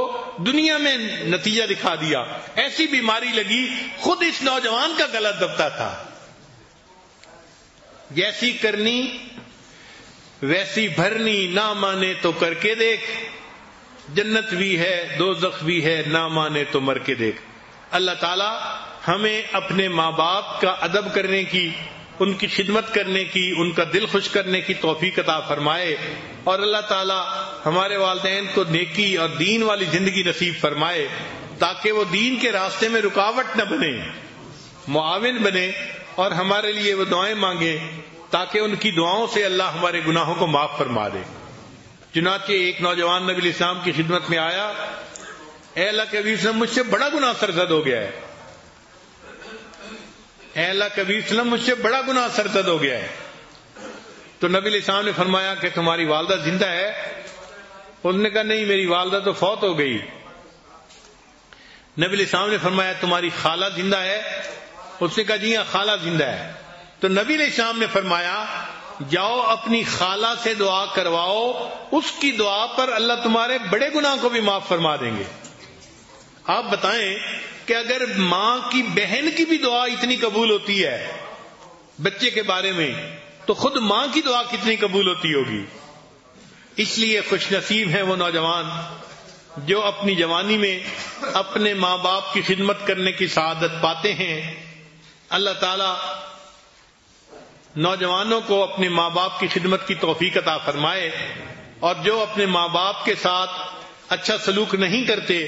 Speaker 2: دنیا میں نتیجہ دکھا دیا. ایسی بیماری لگی خود اس نوجوان کا گلا دبتا تھا. جیسی کرنی ویسی بھرنی، نہ مانے تو کر کے دیکھ، جنت بھی ہے دوزخ بھی ہے، نہ مانے تو مر کے دیکھ. اللہ تعالی ہمیں اپنے ماں باپ کا ادب کرنے کی، ان کی خدمت کرنے کی، ان کا دل خوش کرنے کی توفیق عطا فرمائے، اور اللہ تعالی ہمارے والدین کو نیکی اور دین والی زندگی نصیب فرمائے تاکہ وہ دین کے راستے میں رکاوٹ نہ بنے، معاون بنے، اور ہمارے لیے وہ دعائیں مانگے تاکہ ان کی دعاؤں سے اللہ ہمارے گناہوں کو معاف فرما دے. چنانچہ ایک نوجوان نبی علیہ السلام کی خدمت میں آیا، اے اللہ کے حبیب صلی اللہ علیہ وسلم مجھ سے بڑا گناہ سرزد ہو گیا ہے، اے اللہ کے حبیب صلی اللہ علیہ وسلم مجھ سے بڑا گناہ سرزد ہو گیا ہے. تو نبی علیہ السلام نے فرمایا کہ تمہاری والدہ زندہ ہے؟ انہوں نے کہا نہیں، میری والدہ تو فوت ہو گئی. نبی علیہ السلام نے فرمایا تمہاری خالہ زندہ ہے؟ اس نے کہا جی ہاں خالہ زندہ ہے. تو نبی علیہ السلام نے فرمایا جاؤ اپنی خالہ سے دعا کرواؤ، اس کی دعا پر اللہ تمہارے بڑے گناہ کو بھی معاف فرما دیں گے. آپ بتائیں کہ اگر ماں کی بہن کی بھی دعا اتنی قبول ہوتی ہے بچے کے بارے میں تو خود ماں کی دعا کتنی قبول ہوتی ہوگی. اس لیے خوش نصیب ہیں وہ نوجوان جو اپنی جوانی میں اپنے ماں باپ کی خدمت کرنے کی سعادت پاتے ہیں. اللہ تعالی نوجوانوں کو اپنے ماں باپ کی خدمت کی توفیق عطا فرمائے، اور جو اپنے ماں باپ کے ساتھ اچھا سلوک نہیں کرتے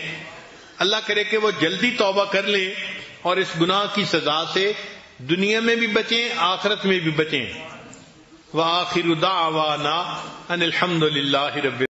Speaker 2: اللہ کرے کہ وہ جلدی توبہ کر لیں اور اس گناہ کی سزا سے دنیا میں بھی بچیں آخرت میں بھی بچیں. وآخر دعوانا ان الحمد للہ رب